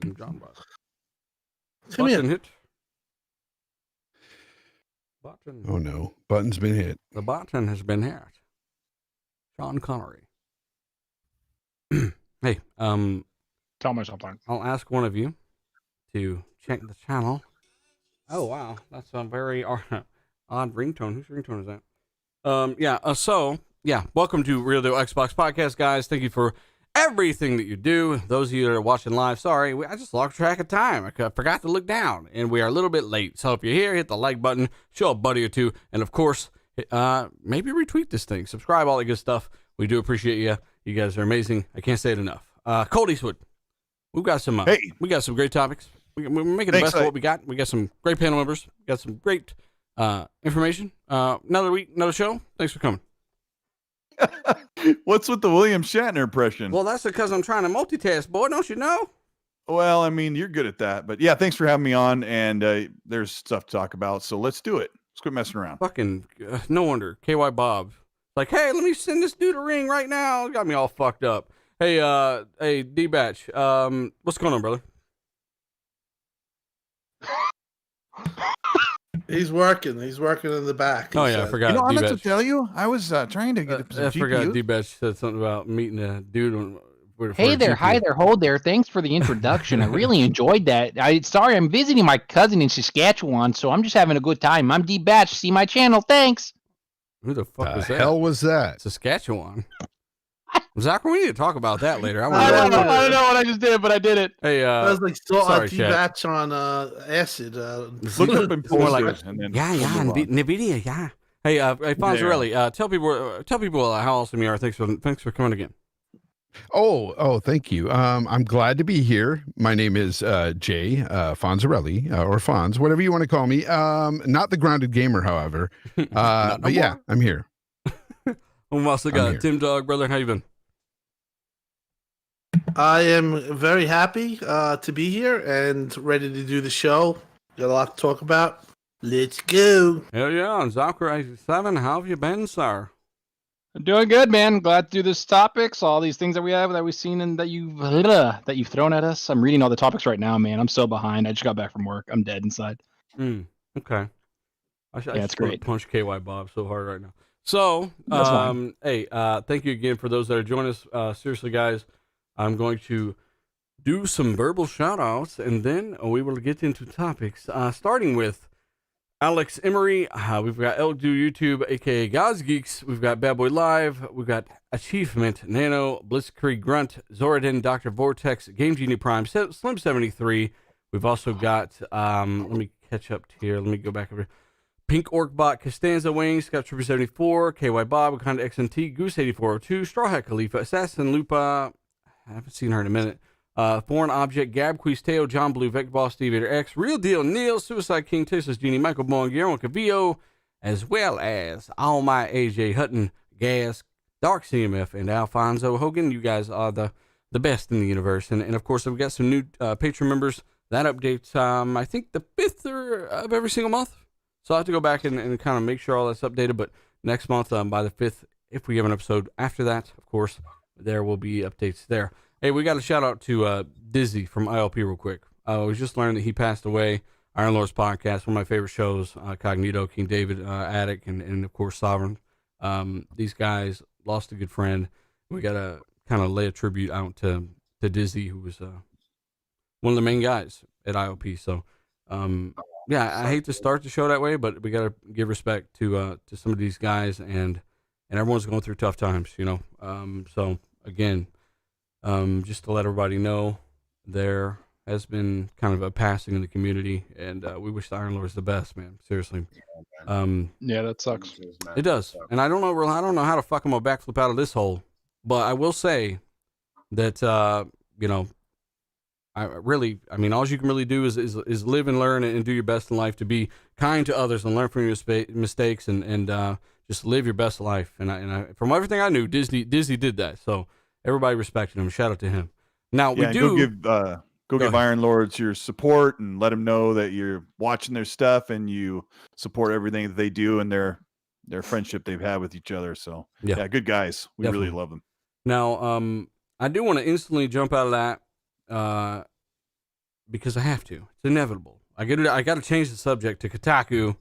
and John Button. Come here. Button hit. Button. Oh no, button's been hit. The button has been hit. Sean Connery. Hey, Tell me something. I'll ask one of you to check the channel. Oh wow, that's a very odd ringtone. Whose ringtone is that? So welcome to Real Deal Xbox Podcast, guys. Thank you for everything that you do. Those of you that are watching live, sorry, I just lost track of time. I forgot to look down, and we are a little bit late. So if you're here, hit the like button, show a buddy or two, and of course, maybe retweet this thing, subscribe, all that good stuff. We do appreciate you. You guys are amazing. I can't say it enough. Cold Eastwood, we've got some. We got some great topics. We're making the best of what we got. We got some great panel members. We got some great information. Another week, another show. Thanks for coming. What's with the William Shatner impression? Well, that's because I'm trying to multitask, boy. Don't you know? Well, I mean, you're good at that. But yeah, thanks for having me on. And there's stuff to talk about. So let's do it. Let's quit messing around. Fucking no wonder. KY Bob. Like, hey, let me send this dude a ring right now. Got me all fucked up. Hey, D-Batch. What's going on, brother? He's working in the back. Oh yeah, I forgot. I meant to tell you, I was trying to get some I forgot GPUs. D-Batch said something about meeting a dude. Hey there, hi there, hold there. Thanks for the introduction. I really enjoyed that. Sorry, I'm visiting my cousin in Saskatchewan, so I'm just having a good time. I'm D-Batch. See my channel. Thanks. Who the fuck was that? Hell was that? Saskatchewan. Zach, we need to talk about that later. I don't know what I just did, but I did it. Hey, I was like sorry, T-Batch on acid. Look up and post it, and then NVIDIA, yeah. Hey, Fonzarelli, tell people how awesome you are. Thanks for coming again. Oh, thank you. I'm glad to be here. My name is Jay Fonzarelli, or Fonz, whatever you want to call me. Not the grounded gamer, however. But yeah, I'm here. We also got Tim Dog, brother. How you been? I am very happy to be here and ready to do the show. Got a lot to talk about. Let's go. Hell yeah, and Zachary87, how have you been, sir? I'm doing good, man. Glad to do this topics, all these things that we have that we've seen and that you've thrown at us. I'm reading all the topics right now, man. I'm so behind. I just got back from work. I'm dead inside. Okay. I it's great. Punch KY Bob so hard right now. So, hey, thank you again for those that are joining us. Seriously, guys, I'm going to do some verbal shout-outs, and then we will get into topics, starting with Alex Emery. We've got Eldo YouTube, a.k.a. God's Geeks. We've got Bad Boy Live. We've got Achievement, Nano, Blitzkrieg Grunt, Zoradin, Dr. Vortex, Game Genie Prime, Slim73. We've also got, let me catch up here. Let me go back over here. Pink Orcbot, Costanza Wings, Scott Trooper 74, KY Bob, Wakanda XNT, Goose 8402, Straw Hat Khalifa, Assassin Lupa, I haven't seen her in a minute. Foreign Object, Gab Quisteo, John Blue, Vector Boss, Steve Vader X, Real Deal, Neil, Suicide King, Tasteless Genie, Michael Bowen, Guillermo Cavillo, as well as All My AJ Hutton, Gas, Dark CMF, and Alfonso Hogan. You guys are the best in the universe. And of course, we've got some new Patreon members. That updates, I think, the 5th of every single month. So I have to go back and kind of make sure all that's updated. But next month, by the 5th, if we have an episode after that, of course, there will be updates there. Hey, we got a shout out to Dizzy from ILP real quick. We just learned that he passed away. Iron Lords podcast, one of my favorite shows. Cognito, King David, Attic, and of course Sovereign. These guys lost a good friend. We got to kind of lay a tribute out to Dizzy, who was one of the main guys at ILP. So, yeah, I hate to start the show that way, but we got to give respect to some of these guys, and everyone's going through tough times, you know. So again, just to let everybody know, there has been kind of a passing in the community, and we wish the Iron Lords the best, man. Seriously. Yeah, that sucks. It does, and I don't know how to fuck him a backflip out of this hole, but I will say that you know, I mean, all you can really do is live and learn and do your best in life, to be kind to others and learn from your mistakes, and just live your best life. And I, from everything I knew, Disney did that. So everybody respected him. Shout out to him. Now we do go give Iron Lords your support and let them know that you're watching their stuff and you support everything that they do and their friendship they've had with each other. So yeah, good guys. We really love them. Now, I do want to instantly jump out of that. because I have to. It's inevitable. I got to change the subject to Kotaku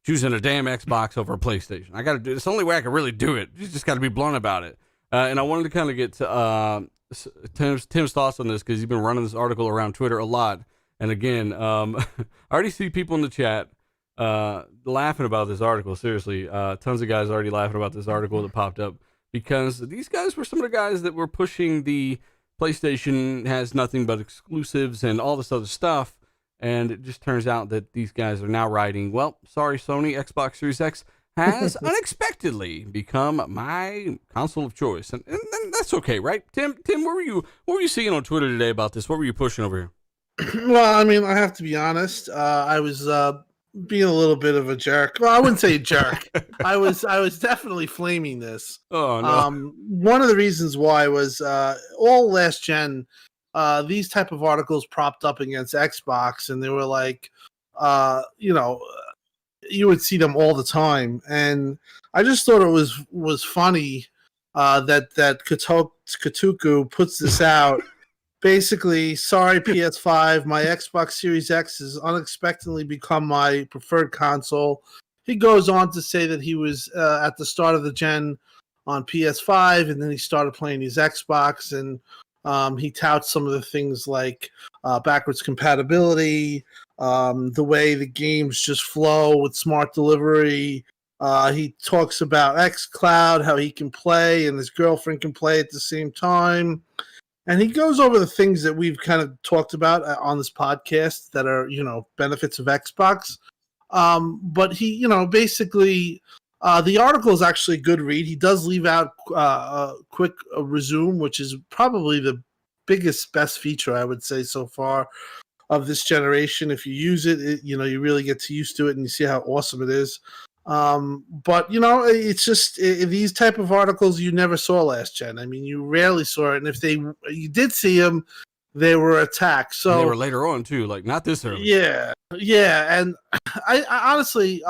choosing a damn Xbox over a PlayStation. I got to do. It's the only way I can really do it. You just got to be blunt about it. And I wanted to kind of get to Tim's thoughts on this because he's been running this article around Twitter a lot. And again, I already see people in the chat laughing about this article. Seriously, tons of guys already laughing about this article that popped up because these guys were some of the guys that were pushing the PlayStation has nothing but exclusives and all this other stuff. And it just turns out that these guys are now writing, well, sorry, Sony, Xbox Series X has unexpectedly become my console of choice. And that's okay, right? Tim, what were you seeing on Twitter today about this? What were you pushing over here? Well, I mean, I have to be honest. I was being a little bit of a jerk. Well, I wouldn't say a jerk. I was definitely flaming this. Oh no! One of the reasons why was all last gen. These type of articles propped up against Xbox, and they were like, you would see them all the time, and I just thought it was funny that Kotaku puts this out. Basically, sorry PS5, my Xbox Series X has unexpectedly become my preferred console. He goes on to say that he was at the start of the gen on PS5, and then he started playing his Xbox, and he touts some of the things like backwards compatibility, the way the games just flow with smart delivery. He talks about xCloud, how he can play and his girlfriend can play at the same time. And he goes over the things that we've kind of talked about on this podcast that are, benefits of Xbox. But he, basically, the article is actually a good read. He does leave out a quick resume, which is probably the best feature, I would say, so far of this generation. If you use it, you really get used to it and you see how awesome it is. But it's just these type of articles you never saw last gen. I mean, you rarely saw it, and if you did see them, they were attacked. So and they were later on too, like not this early. Yeah, and I honestly,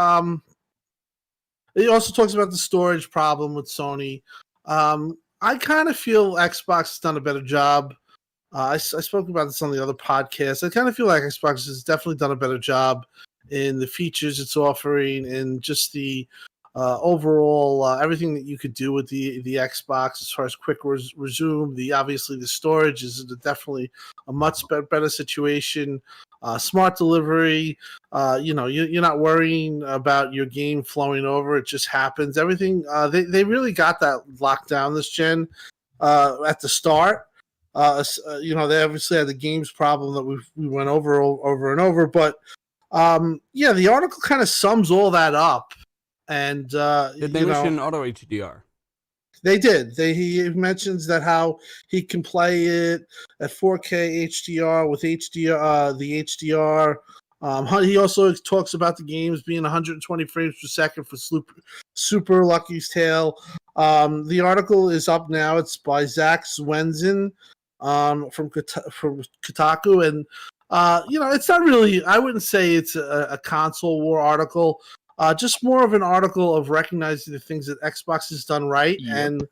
it also talks about the storage problem with Sony. I kind of feel Xbox has done a better job. I spoke about this on the other podcast. I kind of feel like Xbox has definitely done a better job in the features it's offering and just the overall everything that you could do with the Xbox as far as quick resume. Obviously the storage is definitely a much better situation. Smart delivery, you're not worrying about your game flowing over. It just happens. Everything they really got that locked down this gen at the start. They obviously had the games problem that we went over and over, but the article kind of sums all that up. And did they mention auto HDR? They did. He mentions that how he can play it at 4K HDR with HDR, the HDR. He also talks about the games being 120 frames per second for Super Lucky's Tale. The article is up now. It's by Zach Swenson from Kotaku, and it's not really. I wouldn't say it's a console war article. Just more of an article of recognizing the things that Xbox has done right and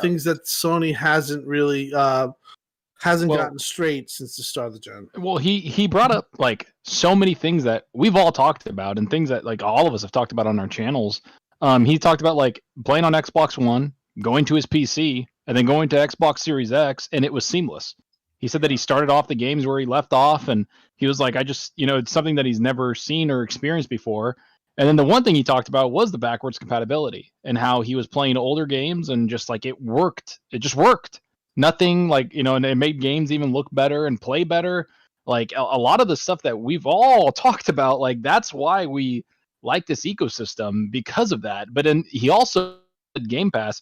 things that Sony hasn't really gotten straight since the start of the gen. Well, he brought up like so many things that we've all talked about and things that like all of us have talked about on our channels. He talked about like playing on Xbox One, going to his PC, and then going to Xbox Series X, and it was seamless. He said that he started off the games where he left off, and he was like, it's something that he's never seen or experienced before. And then the one thing he talked about was the backwards compatibility and how he was playing older games and just like it worked. It just worked. Nothing like, and it made games even look better and play better. Like a lot of the stuff that we've all talked about, like that's why we like this ecosystem because of that. But then he also did Game Pass.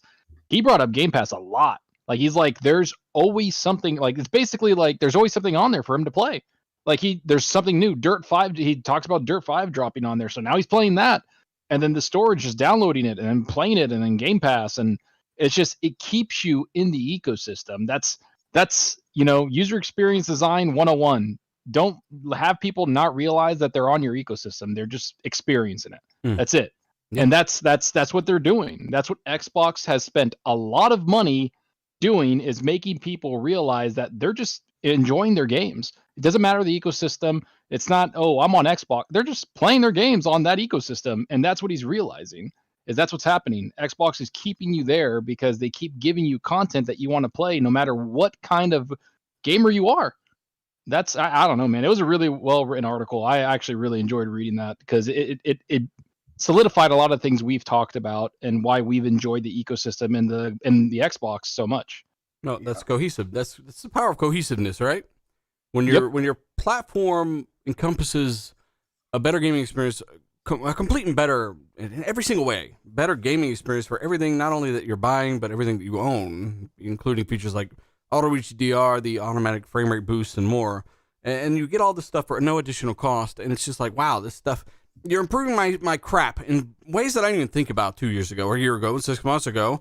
He brought up Game Pass a lot. Like he's like, there's always something, like it's basically like there's always something on there for him to play. Like there's something new. Dirt 5, he talks about Dirt 5 dropping on there. So now he's playing that. And then the storage is downloading it and then playing it and then Game Pass. And it's just, it keeps you in the ecosystem. That's user experience design 101. Don't have people not realize that they're on your ecosystem. They're just experiencing it. That's it. Yeah. And that's what they're doing. That's what Xbox has spent a lot of money doing, is making people realize that they're just enjoying their games. It doesn't matter the ecosystem. It's not, oh, I'm on Xbox. They're just playing their games on that ecosystem. And that's what he's realizing, is that's what's happening. Xbox is keeping you there because they keep giving you content that you want to play no matter what kind of gamer you are. That's, I don't know, man. It was a really well-written article. I actually really enjoyed reading that because it solidified a lot of things we've talked about and why we've enjoyed the ecosystem and the Xbox so much. No, that's cohesive. That's the power of cohesiveness, right? When your platform encompasses a better gaming experience, a complete and better in every single way, better gaming experience for everything, not only that you're buying, but everything that you own, including features like auto HDR, the automatic frame rate boost, and more. And you get all this stuff for no additional cost, and it's just like, wow, this stuff, you're improving my crap in ways that I didn't even think about 2 years ago, or a year ago, 6 months ago.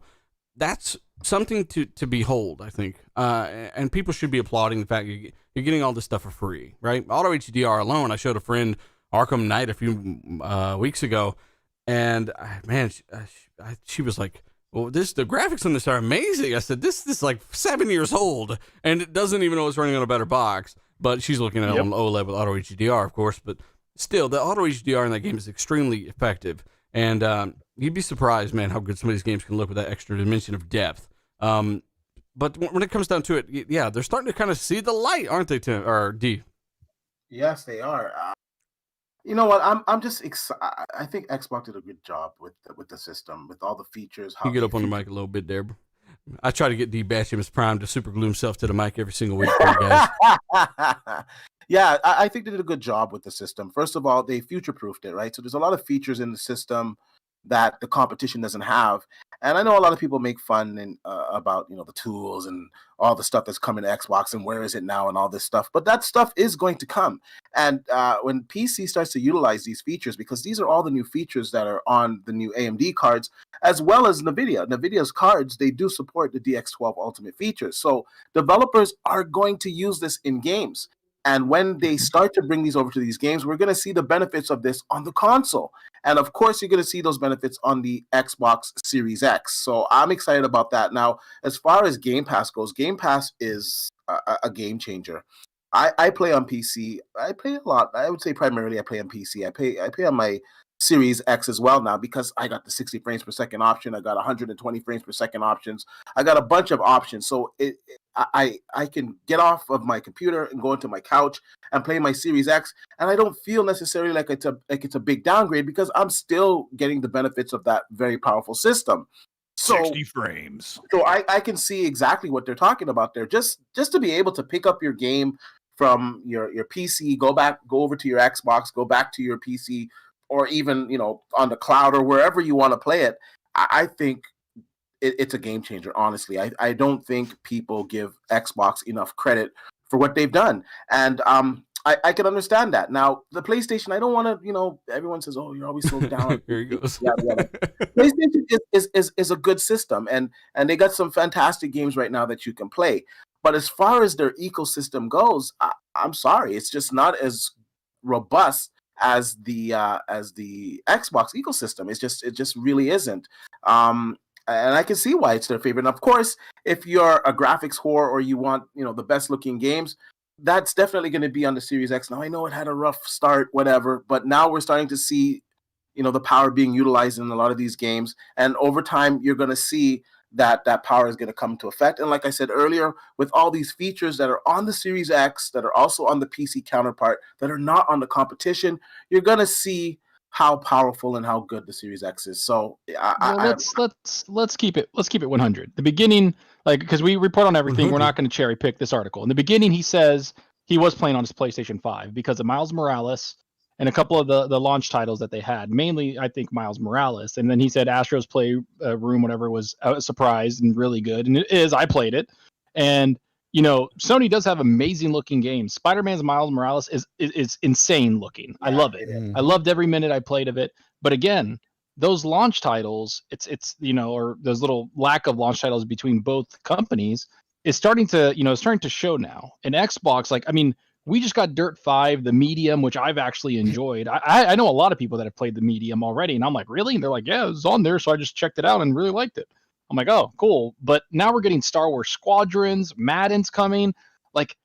That's something to behold, I think. And people should be applauding the fact you're getting all this stuff for free, right? Auto HDR alone, I showed a friend Arkham Knight a few weeks ago, and man, she was like, well, the graphics on this are amazing. I said, this is like 7 years old, and it doesn't even know it's running on a better box. But she's looking at it on OLED with auto HDR, of course. But still, the auto HDR in that game is extremely effective. And you'd be surprised, man, how good some of these games can look with that extra dimension of depth. But when it comes down to it, yeah, they're starting to kind of see the light, aren't they, Tim or D? Yes, they are. You know what? I'm just excited. I think Xbox did a good job with the system, with all the features. How you get up on the mic a little bit there, bro. I try to get D Batchimus Prime to super glue himself to the mic every single week for you guys. Yeah, I think they did a good job with the system. First of all, they future-proofed it, right? So there's a lot of features in the system that the competition doesn't have. And I know a lot of people make fun about, the tools and all the stuff that's coming to Xbox and where is it now and all this stuff. But that stuff is going to come. And when PC starts to utilize these features, because these are all the new features that are on the new AMD cards, as well as NVIDIA. NVIDIA's cards, they do support the DX12 Ultimate features. So developers are going to use this in games. And when they start to bring these over to these games, we're going to see the benefits of this on the console. And of course, you're going to see those benefits on the Xbox Series X. So I'm excited about that. Now, as far as Game Pass goes, Game Pass is a game changer. I play on PC. I play a lot. I would say primarily I play on PC. I play on my Series X as well now because I got the 60 frames per second option. I got 120 frames per second options. I got a bunch of options. So I can get off of my computer and go into my couch and play my Series X, and I don't feel necessarily like it's a big downgrade because I'm still getting the benefits of that very powerful system. So 60 frames. So I can see exactly what they're talking about there. Just to be able to pick up your game from your PC, go over to your Xbox, go back to your PC, or even on the cloud or wherever you want to play it. I think it's a game changer, honestly. I don't think people give Xbox enough credit for what they've done. And I can understand that. Now, the PlayStation, I don't want to, everyone says, oh, you're always so down. Here he goes. Yeah. PlayStation is a good system, and they got some fantastic games right now that you can play. But as far as their ecosystem goes, I'm sorry, it's just not as robust as the Xbox ecosystem. It just really isn't. And I can see why it's their favorite. And of course, if you're a graphics whore or you want, the best looking games, that's definitely going to be on the Series X. Now, I know it had a rough start, whatever, but now we're starting to see, the power being utilized in a lot of these games. And over time, you're going to see that power is going to come into effect. And like I said earlier, with all these features that are on the Series X, that are also on the PC counterpart, that are not on the competition, you're going to see how powerful and how good the Series X is. So let's keep it 100. The beginning, because we report on everything, 100. we're not going to cherry pick this article. In the beginning, he says he was playing on his PlayStation 5 because of Miles Morales and a couple of the launch titles that they had, mainly I think Miles Morales. And then he said Astro's Playroom, whatever, was a surprise and really good, and it is. I played it, and Sony does have amazing looking games. Spider-Man's Miles Morales is insane looking. I love it. I loved every minute I played of it. But again, those launch titles, it's or those little lack of launch titles between both companies is starting to show now. And Xbox, we just got Dirt 5, the medium, which I've actually enjoyed. I know a lot of people that have played the medium already, and I'm like, really? And they're like, yeah, it was on there, so I just checked it out and really liked it. I'm like, oh, cool. But now we're getting Star Wars Squadrons, Madden's coming. Like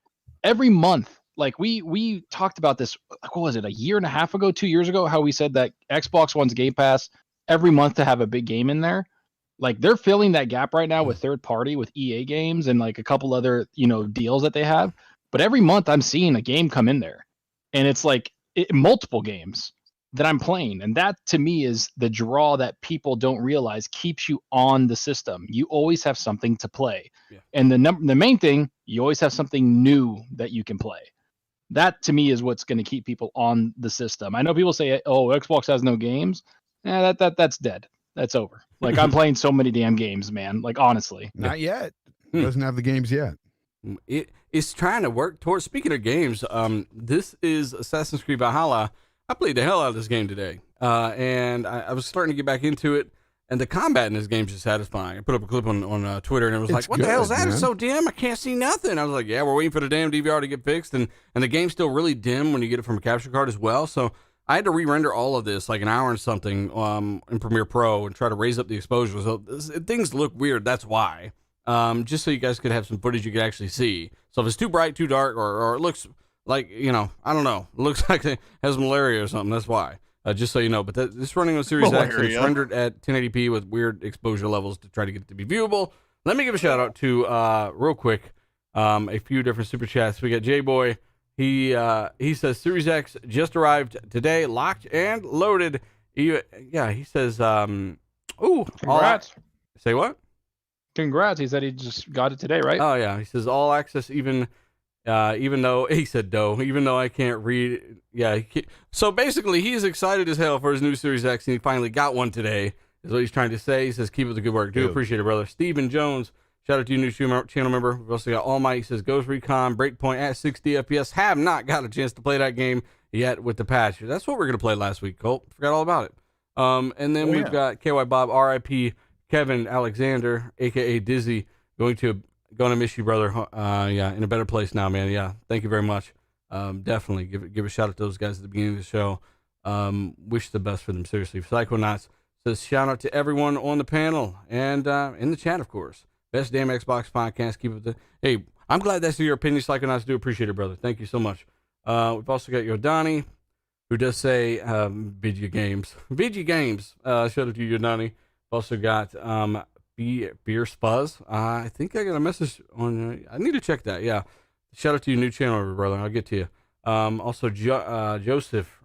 every month, like we talked about this, like, what was it, a year and a half ago, 2 years ago, how we said that Xbox One's Game Pass every month to have a big game in there. Like they're filling that gap right now with third party, with EA games and like a couple other, deals that they have. But every month I'm seeing a game come in there, and it's like multiple games that I'm playing. And that to me is the draw that people don't realize keeps you on the system. You always have something to play. Yeah. And the main thing, you always have something new that you can play. That to me is what's going to keep people on the system. I know people say, oh, Xbox has no games. That's dead. That's over. Like I'm playing so many damn games, man. Like honestly. Not yet. It doesn't have the games yet. It's trying to work towards, speaking of games, this is Assassin's Creed Valhalla. I played the hell out of this game today. And I was starting to get back into it. And the combat in this game is just satisfying. I put up a clip on Twitter, and it was like, what the hell is that? Man. It's so dim. I can't see nothing. I was like, yeah, we're waiting for the damn DVR to get fixed. And the game's still really dim when you get it from a capture card as well. So I had to re-render all of this, like an hour and something, in Premiere Pro and try to raise up the exposure. So things look weird. That's why. Just so you guys could have some footage you could actually see. So if it's too bright, too dark, or it looks like, I don't know. It looks like it has malaria or something. That's why. Just so you know. But this running on Series X, it's rendered at 1080p with weird exposure levels to try to get it to be viewable. Let me give a shout out to, real quick, a few different super chats. We got J-Boy. He says Series X just arrived today, locked and loaded. He says, congrats. Say what? Congrats. He said he just got it today, right? Oh yeah. He says all access, even though he said even though I can't read. Yeah. So basically he's excited as hell for his new Series X, and he finally got one today is what he's trying to say. He says, keep up the good work. Do appreciate it, brother. Steven Jones. Shout out to you, new channel member. We've also got All Might. He says, Ghost Recon Breakpoint at 60 FPS. Have not got a chance to play that game yet with the patch. That's what we're going to play last week, Colt. Forgot all about it. And then we've got KY Bob, RIP Kevin Alexander, a.k.a. Dizzy, gonna miss you, brother. In a better place now, man. Yeah, thank you very much. Definitely give a shout out to those guys at the beginning of the show. Wish the best for them, seriously. Psychonauts says, shout out to everyone on the panel and in the chat, of course. Best damn Xbox podcast. Keep it the. Hey, I'm glad that's your opinion, Psychonauts. Do appreciate it, brother. Thank you so much. We've also got Yodani, who does say Videogames. Shout out to you, Yodani. We've also got Beer Spuzz. I think I got a message on. I need to check that. Yeah. Shout out to your new channel, brother. I'll get to you. Also, Joseph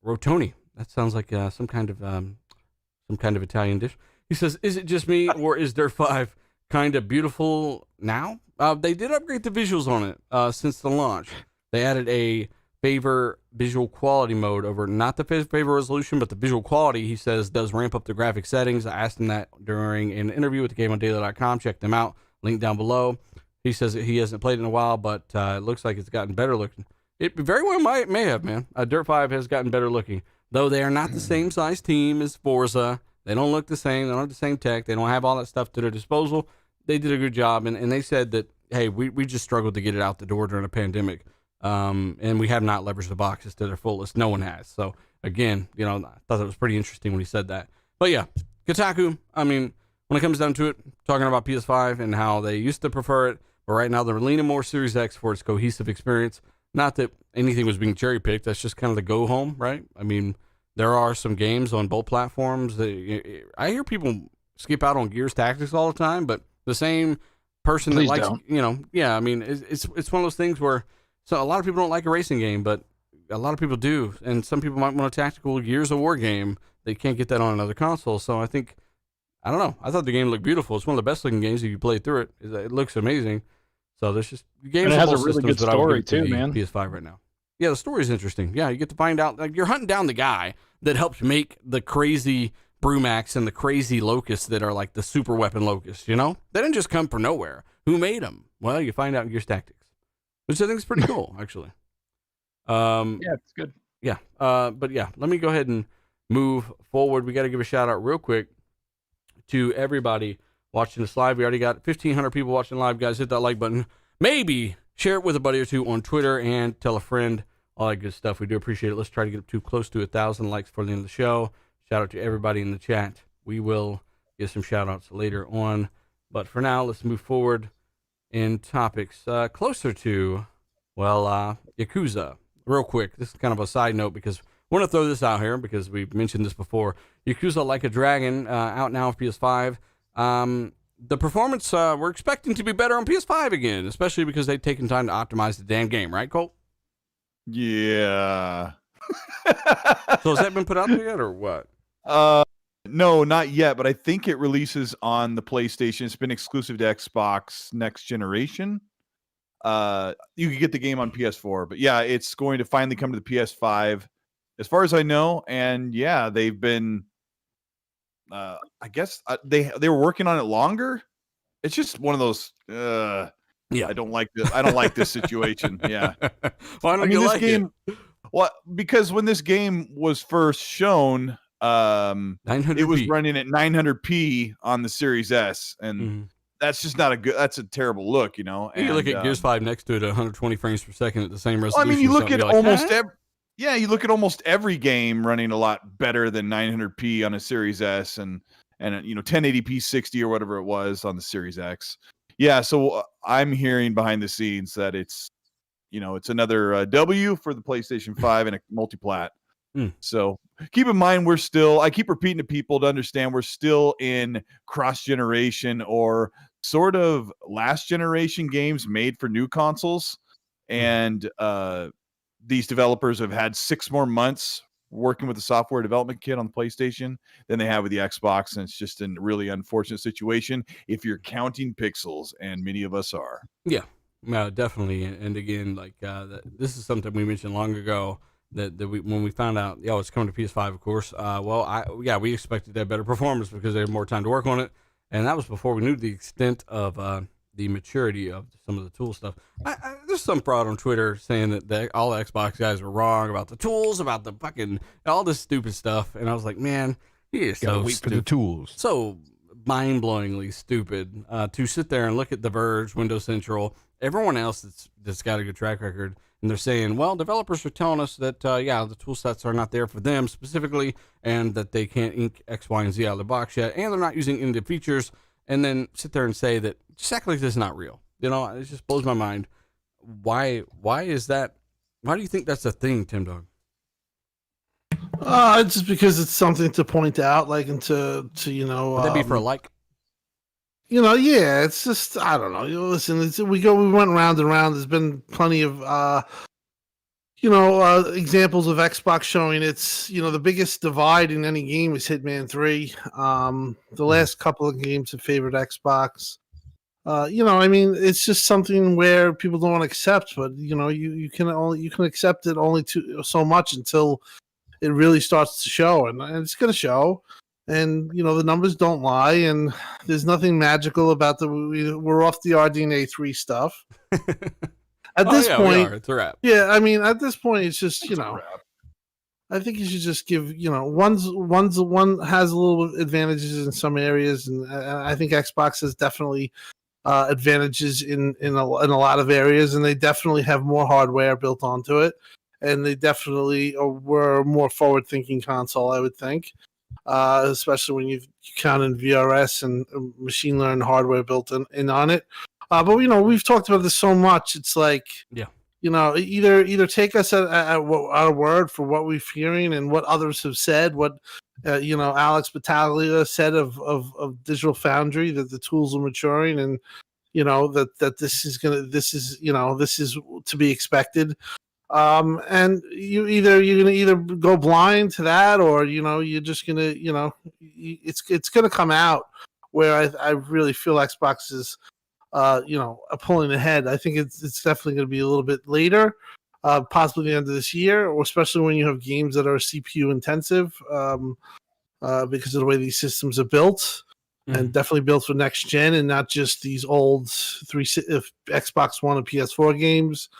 Rotoni. That sounds like some kind of Italian dish. He says, "Is it just me, or is Dirt 5 kind of beautiful now?" They did upgrade the visuals on it since the launch. They added a favor visual quality mode over not the favor resolution, but the visual quality. He says does ramp up the graphic settings. I asked him that during an interview with thegameondaily.com. Check them out. Link down below. He says that he hasn't played in a while, but it looks like it's gotten better looking. It very well may have, man. Dirt 5 has gotten better looking, though they are not the same size team as Forza. They don't look the same. They don't have the same tech. They don't have all that stuff to their disposal. They did a good job, and they said that, hey, we just struggled to get it out the door during a pandemic, and we have not leveraged the boxes to their fullest. No one has. So, again, I thought that was pretty interesting when he said that. But, yeah, Kotaku, I mean, when it comes down to it, talking about PS5 and how they used to prefer it, but right now they're leaning more Series X for its cohesive experience. Not that anything was being cherry-picked. That's just kind of the go-home, right? I mean, there are some games on both platforms. I hear people skip out on Gears Tactics all the time, but the same person Please that likes, don't. I mean, it's one of those things where a lot of people don't like a racing game, but a lot of people do, and some people might want a tactical Gears of War game. They can't get that on another console, so I don't know. I thought the game looked beautiful. It's one of the best looking games if you play through it. It looks amazing. So there's just games. And it has a really good story too, man. PS5 right now. Yeah, the story's interesting. Yeah, you get to find out, like, you're hunting down the guy that helped make the crazy Brumax and the crazy locusts that are like the super weapon locusts, They didn't just come from nowhere. Who made them? Well, you find out in Gears Tactics, which I think is pretty cool, actually. Yeah, it's good. Yeah, but yeah, let me go ahead and move forward. We got to give a shout out real quick to everybody watching this live. We already got 1,500 people watching live, guys. Hit that like button. Maybe share it with a buddy or two on Twitter and tell a friend. All that good stuff. We do appreciate it. Let's try to get up to close to 1,000 likes for the end of the show. Shout out to everybody in the chat. We will get some shout outs later on. But for now, let's move forward in topics closer to Well, Yakuza, real quick. This is kind of a side note because I want to throw this out here because we've mentioned this before. Yakuza Like a Dragon, out now on PS5. The performance, we're expecting to be better on PS5 again, especially because they've taken time to optimize the damn game, right, Cole? Yeah. So has that been put out there yet or what? No, not yet, but I think it releases on the PlayStation. It's been exclusive to Xbox next generation. You can get the game on PS4, but yeah, it's going to finally come to the PS5 as far as I know. And yeah, they've been I guess they were working on it longer. It's just one of those I don't like this situation. Yeah. Why don't you this like game it? Well, because when this game was first shown, it was running at 900p on the Series S, and that's just not that's a terrible look, you know. And you look at Gears 5 next to it at 120 frames per second at the same resolution. Well, I mean, you look at almost every you look at almost every game running a lot better than 900p on a Series S, and 1080p 60 or whatever it was on the Series X. Yeah, so I'm hearing behind the scenes that it's it's another W for the PlayStation 5 and a multiplat. So keep in mind, I keep repeating to people to understand we're still in cross-generation or sort of last generation games made for new consoles. And these developers have had 6 more months working with the software development kit on the PlayStation than they have with the Xbox. And it's just a really unfortunate situation if you're counting pixels, and many of us are. Yeah. Definitely, and again, like this is something we mentioned long ago that when we found out, it's coming to PS5, of course. We expected to have better performance because they had more time to work on it, and that was before we knew the extent of the maturity of some of the tool stuff. There's some fraud on Twitter saying that all the Xbox guys were wrong about the tools, about the fucking all this stupid stuff, and I was like, man, he is so wait stupid. for the tools. So mind-blowingly stupid to sit there and look at The Verge, Windows Central, everyone else that's got a good track record, and they're saying, well, developers are telling us that the tool sets are not there for them specifically, and that they can't ink X, Y, and Z out of the box yet, and they're not using any of the features, and then sit there and say that just act like this is not real. It just blows my mind. Why is that? Why do you think that's a thing, Tim Dog? Just because it's something to point out, like, and to Would that be for a like? Yeah, it's just, I don't know. Listen, we went round and round. There's been plenty of, examples of Xbox showing it's, the biggest divide in any game is Hitman 3. The last couple of games have favored Xbox. It's just something where people don't want to accept, but you can accept it only so much until it really starts to show, and it's going to show. And the numbers don't lie, and there's nothing magical about we're off the RDNA 3 stuff. At this point, it's a wrap. Yeah, I mean, at this point, it's just I think you should just give one has a little advantages in some areas, and I think Xbox has definitely advantages in a lot of areas, and they definitely have more hardware built onto it, and they definitely were a more forward-thinking console, I would think. Especially when you count in VRS and machine learned hardware built in on it. But we've talked about this so much. It's like, either take us at our word for what we're hearing and what others have said. What Alex Battaglia said of Digital Foundry, that the tools are maturing, and that this is to be expected. And you're gonna go blind to that, or you're just gonna it's gonna come out where I really feel Xbox is pulling ahead. I think it's definitely gonna be a little bit later, possibly the end of this year, or especially when you have games that are CPU intensive, because of the way these systems are built. And definitely built for next gen, and not just these old Xbox One and PS4 games.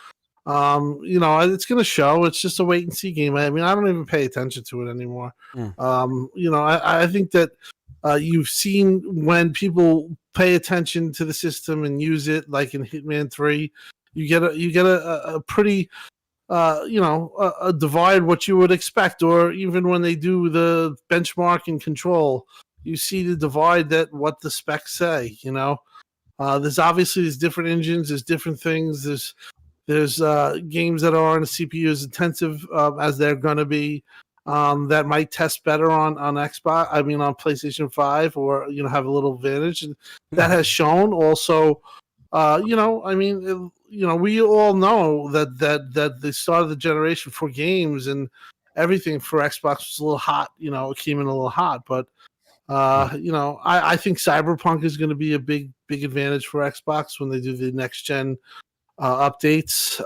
It's going to show. It's just a wait and see game. I mean, I don't even pay attention to it anymore. I think that you've seen when people pay attention to the system and use it, like in Hitman 3, you get a pretty a divide what you would expect, or even when they do the benchmark and control, you see the divide that what the specs say. There's obviously different engines, there's different things, there's There's games that are on a CPU as intensive as they're going to be that might test better on Xbox. I mean, on PlayStation 5, or have a little advantage, and that has shown also. I mean, we all know that the start of the generation for games and everything for Xbox was a little hot. It came in a little hot, but I think Cyberpunk is going to be a big advantage for Xbox when they do the next gen updates.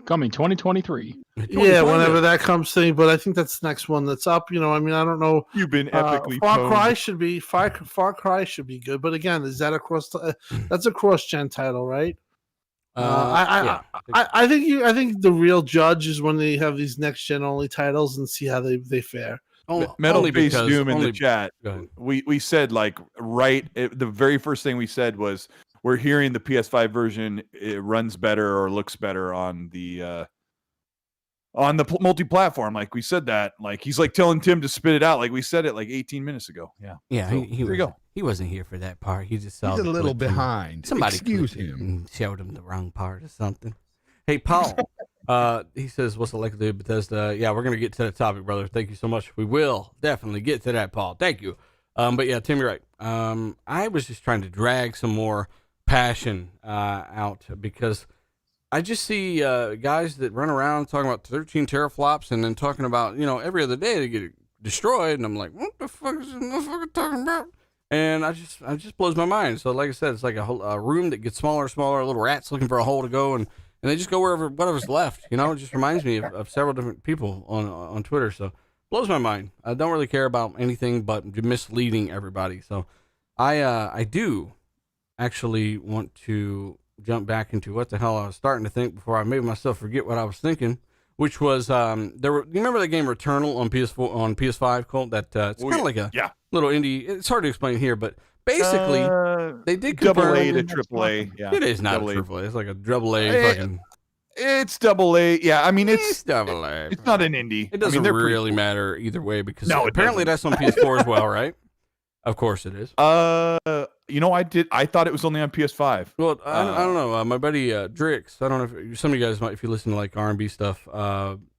Coming 2023. Yeah, whenever that comes thing, but I think that's the next one that's up. I mean, I don't know. You've been epically Far Cry should be good, but again, is that that's a cross-gen title, right? I think the real judge is when they have these next-gen only titles and see how they fare. Metal Face Doom in the chat. We said the very first thing we said was we're hearing the PS5 version, it runs better or looks better on the multi-platform. Like we said that, like he's like telling Tim to spit it out. Like we said it like 18 minutes ago. Yeah. So, He wasn't here for that part. He just saw He's a little behind. Somebody excuse him. And showed him the wrong part or something. Hey, Paul. He says, "What's it like to do Bethesda?" Yeah, we're gonna get to that topic, brother. Thank you so much. We will definitely get to that, Paul. Thank you. But yeah, Tim, you're right. I was just trying to drag some more passion out because I just see guys that run around talking about 13 teraflops and then talking about every other day they get destroyed, and I'm like, what the fuck is this motherfucker talking about? And it just blows my mind. So like I said, it's like a room that gets smaller and smaller, little rats looking for a hole to go, and they just go whatever's left. It just reminds me of several different people on Twitter. So blows my mind. I don't really care about anything but misleading everybody. So I do actually want to jump back into what the hell I was starting to think before I made myself forget what I was thinking, which was you remember that game Returnal on PS5, Colt? That it's kind of like a little indie. It's hard to explain here, but basically they did double A to triple A. Yeah, it is not a triple A. It's like a double A fucking. It's double A. Yeah, I mean it's double A. It's not an indie. It doesn't really matter either way because apparently that's on PS4 PS4 as well, right? Of course it is. I thought it was only on PS5. Well, I don't know. My buddy Drix. I don't know if some of you guys might, if you listen to like R&B stuff.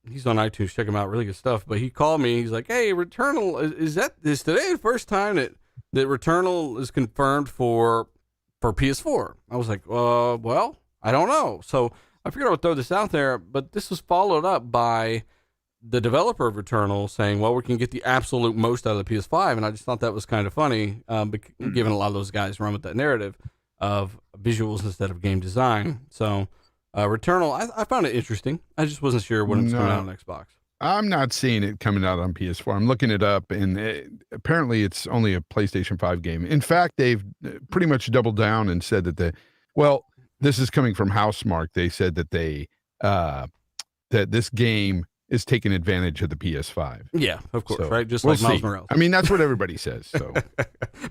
He's on iTunes. Check him out. Really good stuff. But he called me. He's like, "Hey, Returnal is today the first time that Returnal is confirmed for PS4?" I was like, well, I don't know. So I figured I would throw this out there. But this was followed up by the developer of Returnal saying, well, we can get the absolute most out of the PS5. And I just thought that was kind of funny, given a lot of those guys run with that narrative of visuals instead of game design. So Returnal, I found it interesting. I just wasn't sure when it's coming out on Xbox. I'm not seeing it coming out on PS4. I'm looking it up, and apparently it's only a PlayStation 5 game. In fact, they've pretty much doubled down and said that this is coming from Housemarque. They said that that this game is taking advantage of the PS5. Yeah, of course, right? Just like Miles Morales. I mean, that's what everybody says. So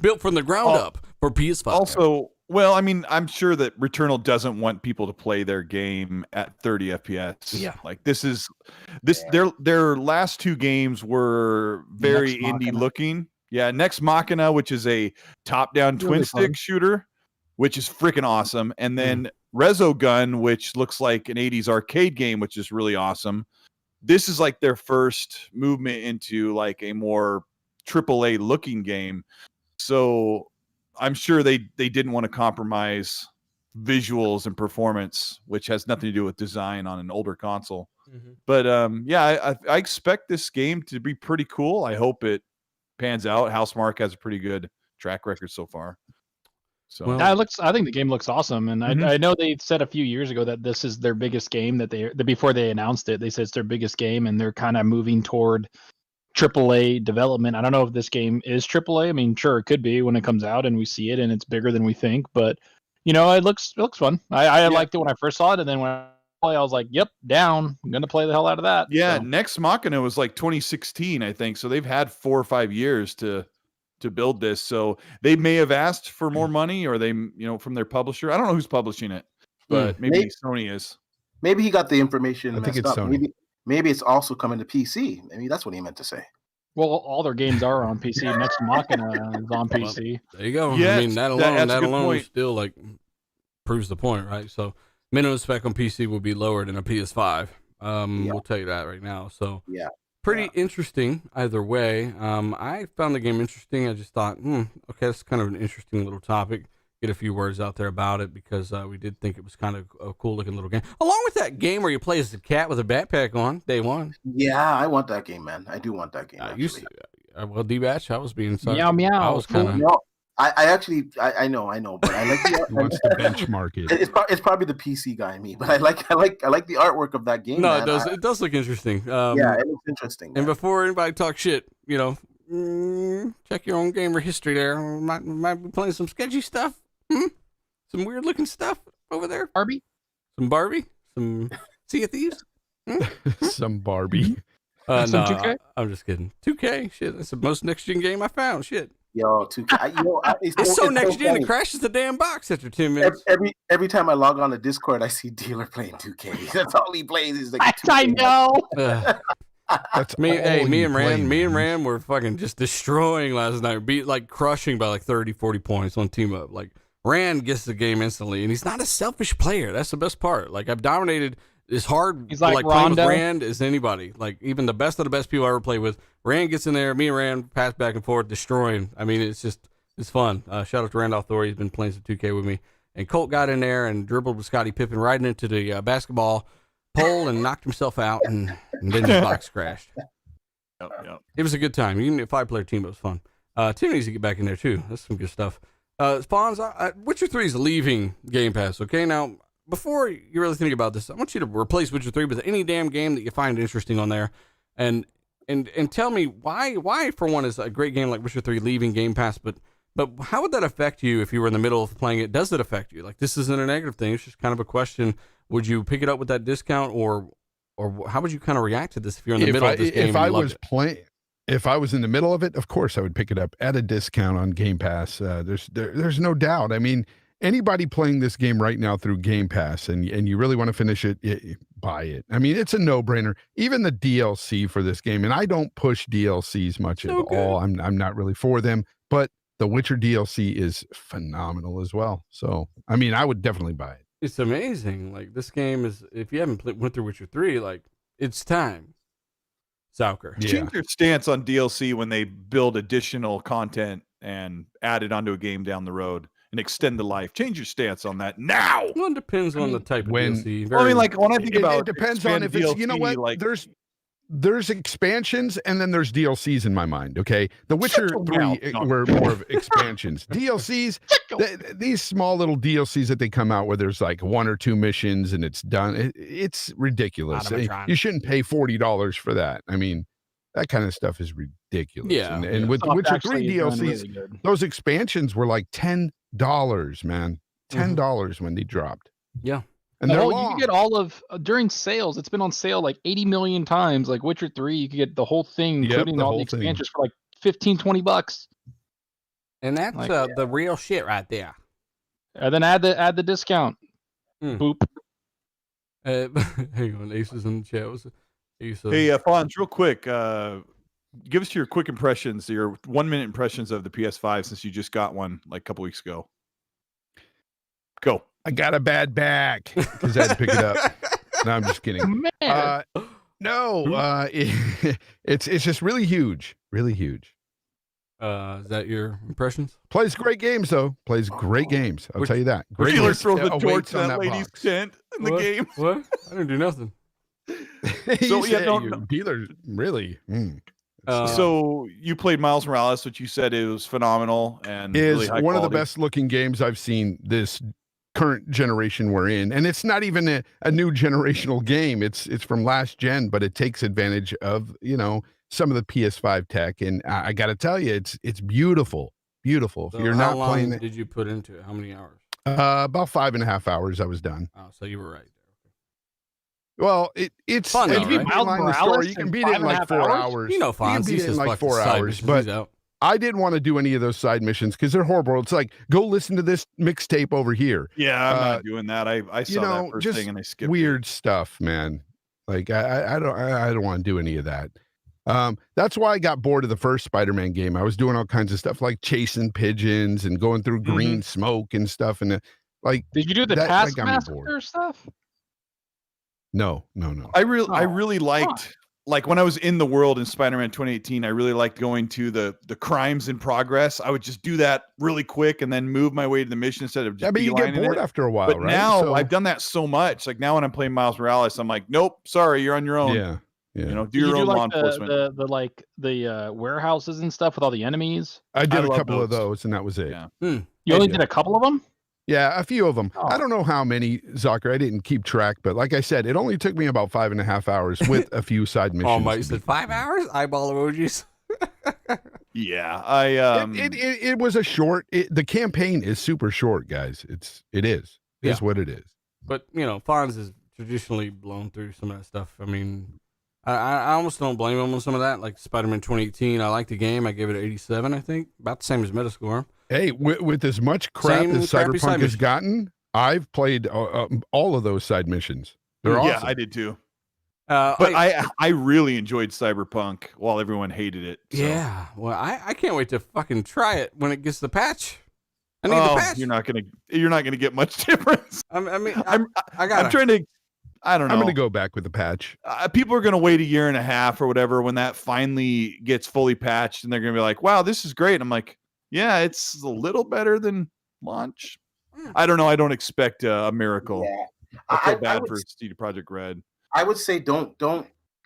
built from the ground up for PS5. Also, well, I mean, I'm sure that Returnal doesn't want people to play their game at 30 FPS. Yeah, like their last two games were very indie looking. Yeah, Next Machina, which is a top-down twin stick shooter, which is freaking awesome, and then Resogun, which looks like an 80s arcade game, which is really awesome. This is like their first movement into like a more AAA looking game. So I'm sure they didn't want to compromise visuals and performance, which has nothing to do with design on an older console. Mm-hmm. But I expect this game to be pretty cool. I hope it pans out. Housemarque has a pretty good track record so far. So I think the game looks awesome, and I know they said a few years ago that this is their biggest game before they announced it. They said it's their biggest game, and they're kind of moving toward AAA development. I don't know if this game is AAA. I mean, sure, it could be when it comes out and we see it and it's bigger than we think, but it looks fun. I liked it when I first saw it, and then when I was like, "Yep, down. I'm gonna play the hell out of that." Yeah, so. Next Machina was like 2016, I think. So they've had 4 or 5 years to build this, so they may have asked for more money, or they, from their publisher. I don't know who's publishing it, but maybe Sony is. Maybe he got the information I think messed it's up. Sony. Maybe it's also coming to PC. Maybe that's what he meant to say. Well, all their games are on PC. Next Machina is on PC. There you go. Yes, I mean, that alone still like proves the point, right? So minimum spec on PC will be lower than a PS5. We'll tell you that right now. So pretty interesting either way. I found the game interesting. I just thought, okay, that's kind of an interesting little topic. Get a few words out there about it because we did think it was kind of a cool looking little game. Along with that game where you play as the cat with a backpack on day one. Yeah, I want that game, man. I do want that game. Well, D-Batch, I was being sorry. Meow meow. I was kind of. No, I actually know, but I like the. He wants to benchmark it. It's probably the PC guy in me, but I like the artwork of that game. No, man. it does look interesting. It looks interesting. And before anybody talks shit, check your own gamer history. There might be playing some sketchy stuff. Some weird looking stuff over there. Barbie. Some Sea of Thieves. Some Barbie. No, 2K? I'm just kidding. 2K, shit. That's the most next gen game I found. Shit. Yo, 2K. It's so next gen it crashes the damn box after 10 minutes. Every time I log on to Discord, I see Dealer playing 2K. That's all he plays is like. I know. That's me and Ran were fucking just destroying last night. Crushing by 30, 40 points on team up. Rand gets the game instantly, and he's not a selfish player. That's the best part. I've dominated as hard he's like playing with Rand as anybody. Even the best of the best people I ever played with. Rand gets in there, me and Rand pass back and forth, destroying. I mean, it's fun. Shout out to Randolph Thor. He's been playing some 2K with me. And Colt got in there and dribbled with Scottie Pippen right into the basketball pole and knocked himself out, and then the box crashed. Yep. It was a good time. Even a 5-player team, it was fun. Tim needs to get back in there, too. That's some good stuff. Spawns, Witcher 3 is leaving Game Pass, okay? Now, before you really think about this, I want you to replace Witcher 3 with any damn game that you find interesting on there. And tell me why, for one, is a great game like Witcher 3 leaving Game Pass, but how would that affect you if you were in the middle of playing it? Does it affect you? This isn't a negative thing. It's just kind of a question. Would you pick it up with that discount, or how would you kind of react to this if you're in the middle of this game? If I was in the middle of it, of course I would pick it up at a discount on Game Pass. There's no doubt. I mean, anybody playing this game right now through Game Pass and you really want to finish it, buy it. I mean, it's a no-brainer. Even the DLC for this game, and I don't push DLCs much at all. I'm not really for them, but the Witcher DLC is phenomenal as well. So, I mean, I would definitely buy it. It's amazing. This game is, if you haven't went through Witcher 3, it's time. Sauker. Yeah. Change your stance on DLC when they build additional content and add it onto a game down the road and extend the life. Change your stance on that now. Well, it depends on the type of DLC. When I think about it depends on if it's DLC, you know what there's expansions and then there's DLCs in my mind. Okay, The Witcher 3 were more of expansions. DLCs, these small little DLCs that they come out where there's 1 or 2 missions and it's done. It's ridiculous. You shouldn't pay $40 for that. I mean, that kind of stuff is ridiculous. Yeah, and with Witcher 3 DLCs, really those expansions were $10, man. $10 when they dropped. Yeah. And you can get all of during sales. It's been on sale 80 million times. Like Witcher 3, you can get the whole thing, including all the expansions for $15-$20. And that's the real shit right there. And then add the discount. Boop. Hang on, Ace is in the chat. Hey, Fonz, real quick. Give us your quick impressions, your 1-minute impressions of the PS5 since you just got one a couple weeks ago. Go. I got a bad back because I had to pick it up. No, I'm just kidding. It's just really huge, really huge. Is that your impressions? Plays great games though. Plays great games. I'll tell you that. Great. Dealer throws the torch on that lady's tent in the game. What? I didn't do nothing. Dealer really. So you played Miles Morales, which you said it was phenomenal and is really high one quality. of the best looking games I've seen this current generation we're in, and it's not even a new generational game. It's from last gen, but it takes advantage of some of the PS5 tech, and I got to tell you, it's beautiful. So if you're not playing it, did you put into it? How many hours? About 5.5 hours. I was done. Oh, so you were right. Well, it's fun. If you can beat it in 4 hours. You know, Fonz, you can beat it in 4 hours, but I didn't want to do any of those side missions because they're horrible. It's go listen to this mixtape over here. Yeah, I'm not doing that. I saw that first thing and I skipped weird stuff, man. I don't want to do any of that. That's why I got bored of the first Spider-Man game. I was doing all kinds of stuff like chasing pigeons and going through green smoke and stuff, and Like, Did you do the that got me bored. Taskmaster stuff? No. I really liked, like, when I was in the world in Spider-Man 2018, I really liked going to the crimes in progress. I would just do that really quick and then move my way to the mission instead of just but you get bored after a while, but right? now I've done that so much. Like, now when I'm playing Miles Morales, I'm like, nope, sorry, you're on your own. Yeah. You know, do your own law enforcement. The warehouses and stuff with all the enemies. I did a couple of those, and that was it. Yeah. You only did a couple of them? Yeah, a few of them. Oh. I don't know how many, Zucker. I didn't keep track, but like I said, it only took me about 5.5 hours with a few side missions. Oh, Mike said 5 hours? Eyeball emojis. Yeah, it was a short. The campaign is super short, guys. It is what it is. But you know, Fonz has traditionally blown through some of that stuff. I mean, I almost don't blame him on some of that. Like Spider-Man 2018, I liked the game. I gave it an 87, I think, about the same as Metascore. Hey, with as much crap as Cyberpunk has gotten, I've played all of those side missions. They're awesome. Yeah, I did too. But I really enjoyed Cyberpunk while everyone hated it. So. Yeah, well, I can't wait to fucking try it when it gets the patch. I need the patch. You're not gonna get much difference. I'm trying to. I don't know. I'm going to go back with the patch. People are going to wait a year and a half or whatever when that finally gets fully patched, and they're going to be like, "Wow, this is great." I'm like, "Yeah, it's a little better than launch." I don't know. I don't expect a miracle. Yeah. I feel bad for CD Projekt Red. I would say don't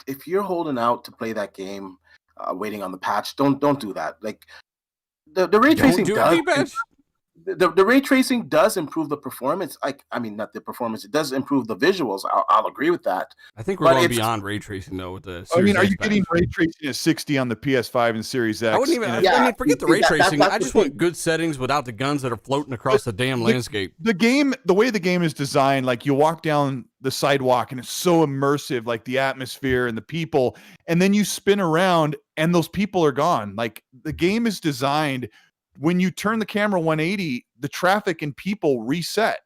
if you're holding out to play that game, waiting on the patch, don't do that. Like the ray tracing does. The ray tracing does improve the performance. I mean, not the performance. It does improve the visuals. I'll agree with that. I think we're going beyond ray tracing though. With the Series are you getting ray tracing at 60 on the PS5 and Series X? I wouldn't even. I mean, forget the ray tracing. I just want good settings without the guns that are floating across the damn landscape. The way the game is designed, like you walk down the sidewalk and it's so immersive, like the atmosphere and the people, and then you spin around and those people are gone. Like the game is designed. When you turn the camera 180, the traffic and people reset.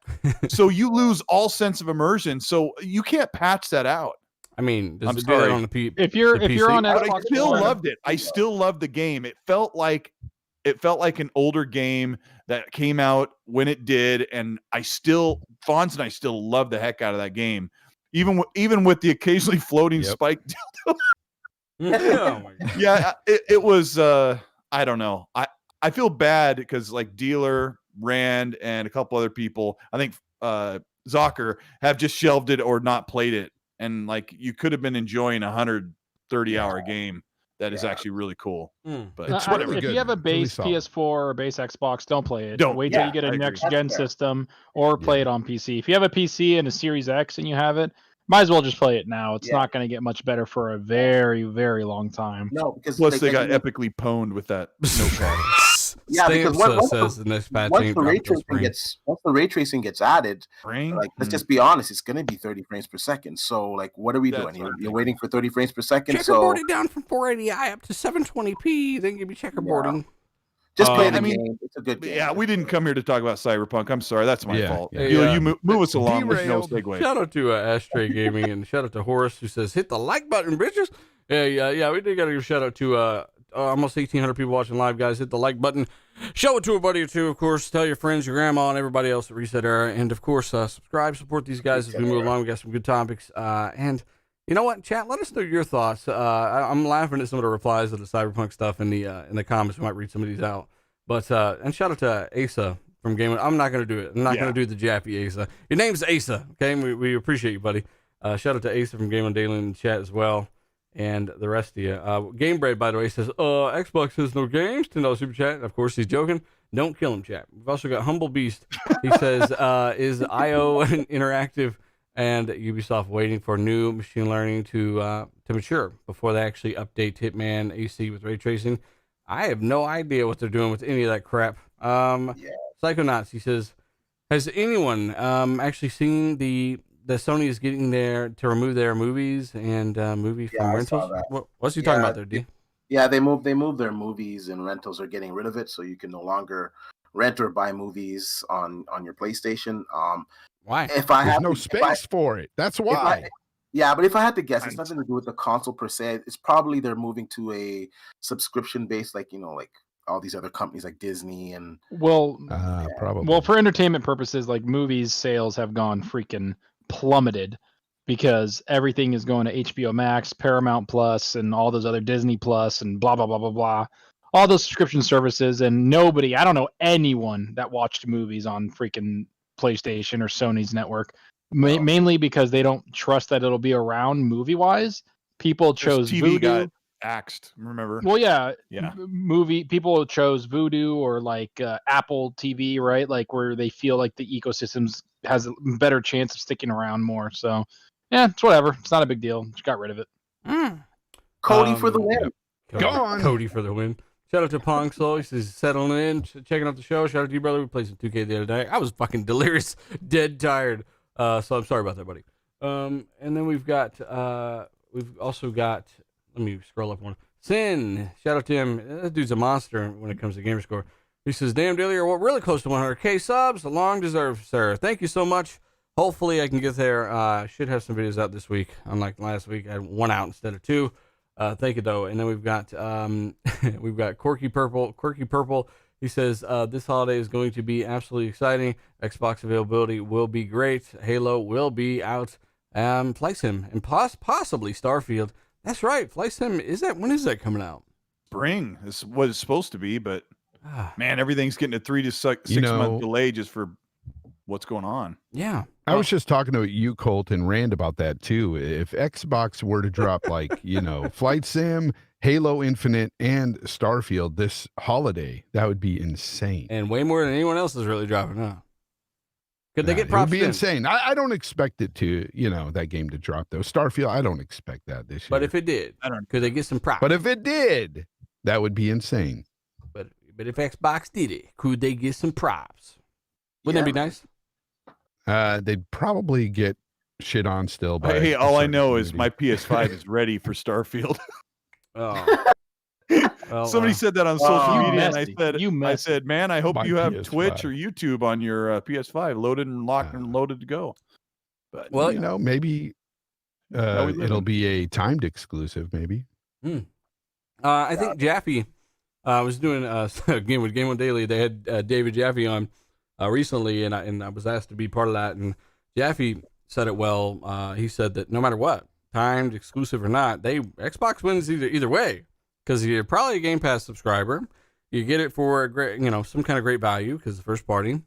So you lose all sense of immersion. So you can't patch that out. I mean, I'm sorry. On the if you're on Xbox, but I still loved it. I still loved the game. It felt like an older game that came out when it did, and Fonz and I still love the heck out of that game. Even with the occasionally floating spike dildo. Oh my God. Yeah, it was I don't know. I feel bad because like Dealer, Rand, and a couple other people, I think Zocker, have just shelved it or not played it. And like you could have been enjoying a 130-hour game that is actually really cool. But it's whatever. If you have a base PS4 or base Xbox, don't play it. Don't. Wait till you get a next-gen system or play it on PC. If you have a PC and a Series X and you have it, might as well just play it now. It's not going to get much better for a very, very long time. No, because plus they got epically pwned with that snowfall. Yeah, because once the ray tracing gets added, like let's just be honest, it's going to be 30 frames per second. So like, what are we doing? You're waiting for 30 frames per second. Checkerboarding down from 480i up to 720p. Then give me checkerboarding. Yeah. Just play the game. It's a good game. Yeah, we didn't come here to talk about Cyberpunk. I'm sorry, that's my fault. Hey, you move us along. There's no segue. Shout out to Ashtray Gaming and shout out to Horace who says hit the like button, bitches. Yeah. We did got to give a shout out to almost 1,800 people watching live, guys. Hit the like button. Show it to a buddy or two, of course. Tell your friends, your grandma, and everybody else at Reset Era. And of course, subscribe, support these guys as we move along. We got some good topics. And you know what, chat? Let us know your thoughts. I'm laughing at some of the replies of the Cyberpunk stuff in the comments. We might read some of these out. But and shout out to Asa from Game. I'm not going to do it. I'm not going to do the Jappy Asa. Your name's Asa, okay? We appreciate you, buddy. Shout out to Asa from Game on Daily in the chat as well, and the rest of you. Game Bread, by the way, says Xbox has no games. $10 super chat. Of course, he's joking. Don't kill him, chat. We've also got Humble Beast. He says is IO Interactive and Ubisoft waiting for new machine learning to mature before they actually update Hitman AC with ray tracing. I have no idea what they're doing with any of that crap. Psychonauts, he says, has anyone actually seen the Sony is getting there to remove their movies and movie from rentals? What's he talking about there, D? Yeah, they moved their movies and rentals are getting rid of it, so you can no longer rent or buy movies on your PlayStation. Why? There's no space for it. That's why. Yeah, but if I had to guess, it's nothing to do with the console per se. It's probably they're moving to a subscription based, like all these other companies like Disney and Probably. Well, for entertainment purposes, like movies sales have gone freaking plummeted because everything is going to HBO Max, Paramount Plus, and all those other Disney Plus and blah blah blah blah blah. All those subscription services, and I don't know anyone that watched movies on freaking PlayStation or Sony's network, mainly because they don't trust that it'll be around movie wise. People chose TV Vudu. got axed, remember? Well, yeah. Yeah. People chose Vudu or like Apple TV, right? Like where they feel like the ecosystems has a better chance of sticking around more. So, yeah, it's whatever. It's not a big deal. Just got rid of it. Cody for the win. Cody for the win. Shout out to Pong Soul. He says settling in, checking out the show. Shout out to you, brother. We played some 2K the other day. I was fucking delirious, dead tired. So I'm sorry about that, buddy. And then we've also got. Let me scroll up one. Sin. Shout out to him. That dude's a monster when it comes to Gamerscore. He says, "Damn, Dilly, we're really close to 100K subs. Long deserved, sir. Thank you so much. Hopefully, I can get there. I should have some videos out this week. Unlike last week, I had one out instead of two. Thank you, though. And then we've got Quirky Purple. He says, this holiday is going to be absolutely exciting. Xbox availability will be great. Halo will be out. Flight Sim and possibly Starfield. That's right. Flight Sim, when is that coming out? Spring is what it's supposed to be, but man, everything's getting a 3 to 6 month delay just for what's going on. Yeah. I was just talking to you, Colt, and Rand about that too. If Xbox were to drop like, Flight Sim, Halo Infinite, and Starfield this holiday, that would be insane. And way more than anyone else is really dropping, huh? Could they get props? It would be insane. I don't expect it to, that game to drop though. Starfield, I don't expect that this year. But if it did, could they get some props? But if it did, that would be insane. But if Xbox did it, could they get some props? Wouldn't that be nice? They'd probably get shit on still. By hey, all I know is my PS5 is ready for Starfield. Well, somebody said that on social media, and I said, man, I hope My you have PS5. Twitch or YouTube on your PS5 loaded and locked and loaded to go. But well, maybe it'll be a timed exclusive. Maybe. I think Jaffe was doing again with Game One Daily. They had David Jaffe on recently, and I was asked to be part of that. And Jaffe said it well. He said that no matter what, timed, exclusive or not, Xbox wins either way, because you're probably a Game Pass subscriber. You get it for a great, some kind of great value because the first party.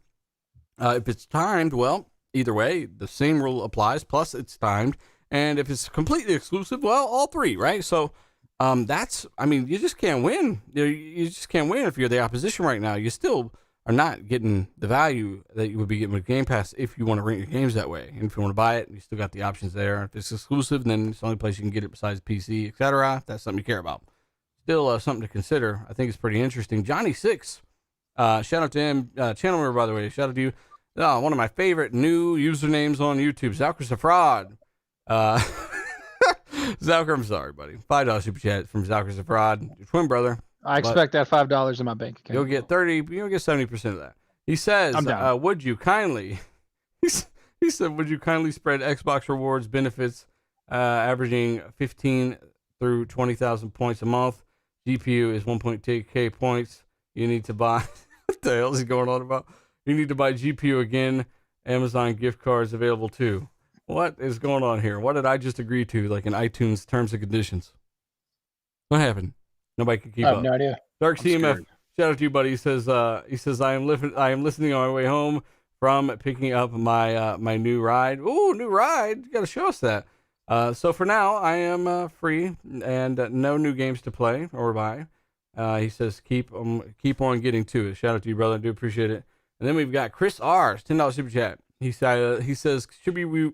If it's timed, well, either way, the same rule applies. Plus, it's timed, and if it's completely exclusive, well, all three, right? So, you just can't win. You just can't win if you're the opposition right now. You still are not getting the value that you would be getting with Game Pass if you want to rent your games that way. And if you want to buy it, you still got the options there. If it's exclusive, then it's the only place you can get it besides PC, etc. If that's something you care about. Still something to consider. I think it's pretty interesting. Johnny Six, shout out to him. Channel member, by the way. Shout out to you. One of my favorite new usernames on YouTube, Zalker's a Fraud. Zalker, I'm sorry, buddy. $5 super chat from Zalker's a Fraud. Your twin brother. I expect that $5 in my bank account. You'll get 70% of that. He says, would you kindly, he said, would you kindly spread Xbox rewards benefits averaging 15 through 20,000 points a month? GPU is 1.2K points. You need to buy, what the hell is he going on about? You need to buy GPU again. Amazon gift cards available too. What is going on here? What did I just agree to, like in iTunes terms and conditions? What happened? Nobody can keep up. I have no idea. Dark CMF, shout out to you, buddy. He says I am listening on my way home from picking up my new ride. Ooh, new ride! You got to show us that. So for now, I am free and no new games to play or buy. He says keep on getting to it. Shout out to you, brother. I do appreciate it. And then we've got Chris R. $10 super chat. He says should we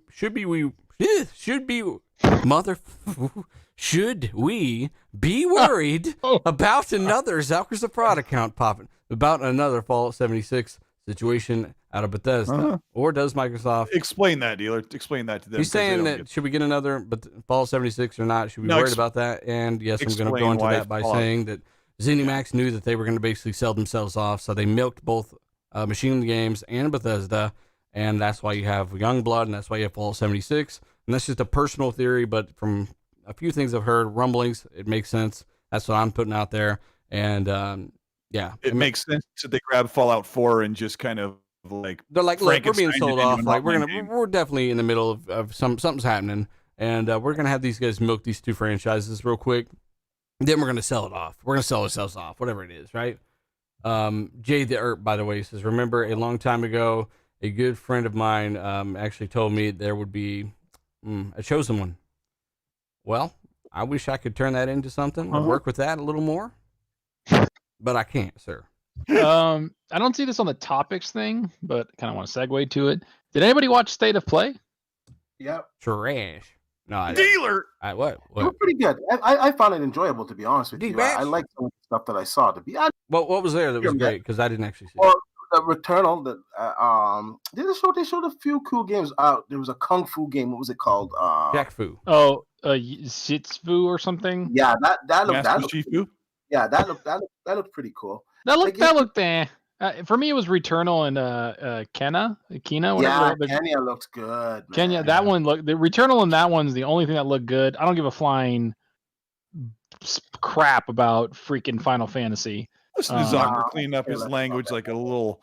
be worried about another Zalker's a Fraud account popping, about another Fallout 76 situation out of Bethesda? Or does Microsoft explain that, dealer? Explain that to them. He's saying that should we get another Fallout 76 or not? Should we be worried about that? And yes, I'm going to go into that by saying that ZeniMax knew that they were going to basically sell themselves off, so they milked both Machine Games and Bethesda, and that's why you have Youngblood, and that's why you have Fallout 76. And that's just a personal theory, but from a few things I've heard, rumblings, it makes sense. That's what I'm putting out there. And Yeah, it makes sense that they grab Fallout 4 and just kind of like they're like, look, we're being Frankenstein sold it into off. an Like online game. we're definitely in the middle of something's happening, and we're gonna have these guys milk these two franchises real quick. Then we're gonna sell it off. We're gonna sell ourselves off, whatever it is, right? Jay the Earp, by the way, says, remember a long time ago, a good friend of mine actually told me there would be a chosen one. Well, I wish I could turn that into something and work with that a little more, but I can't, sir. I don't see this on the topics thing, but kind of want to segue to it. Did anybody watch State of Play? Yep. Trash. No, I Dealer. what? It was pretty good. I found it enjoyable, to be honest with you. I liked some of the stuff that I saw. What was there that was great? Because I didn't actually see it. Well, the Returnal. They showed a few cool games. There was a kung fu game. What was it called? Jack Fu. Oh, Shitsu or something. Yeah, that looked Shifu? Yeah, that looked pretty cool. That looked for me, it was Returnal and Kena, whatever. Yeah, Kenya looked good. Man. Kenya, that one looked. The Returnal and that one's the only thing that looked good. I don't give a flying crap about freaking Final Fantasy. Listen to Zucker clean up his language like a little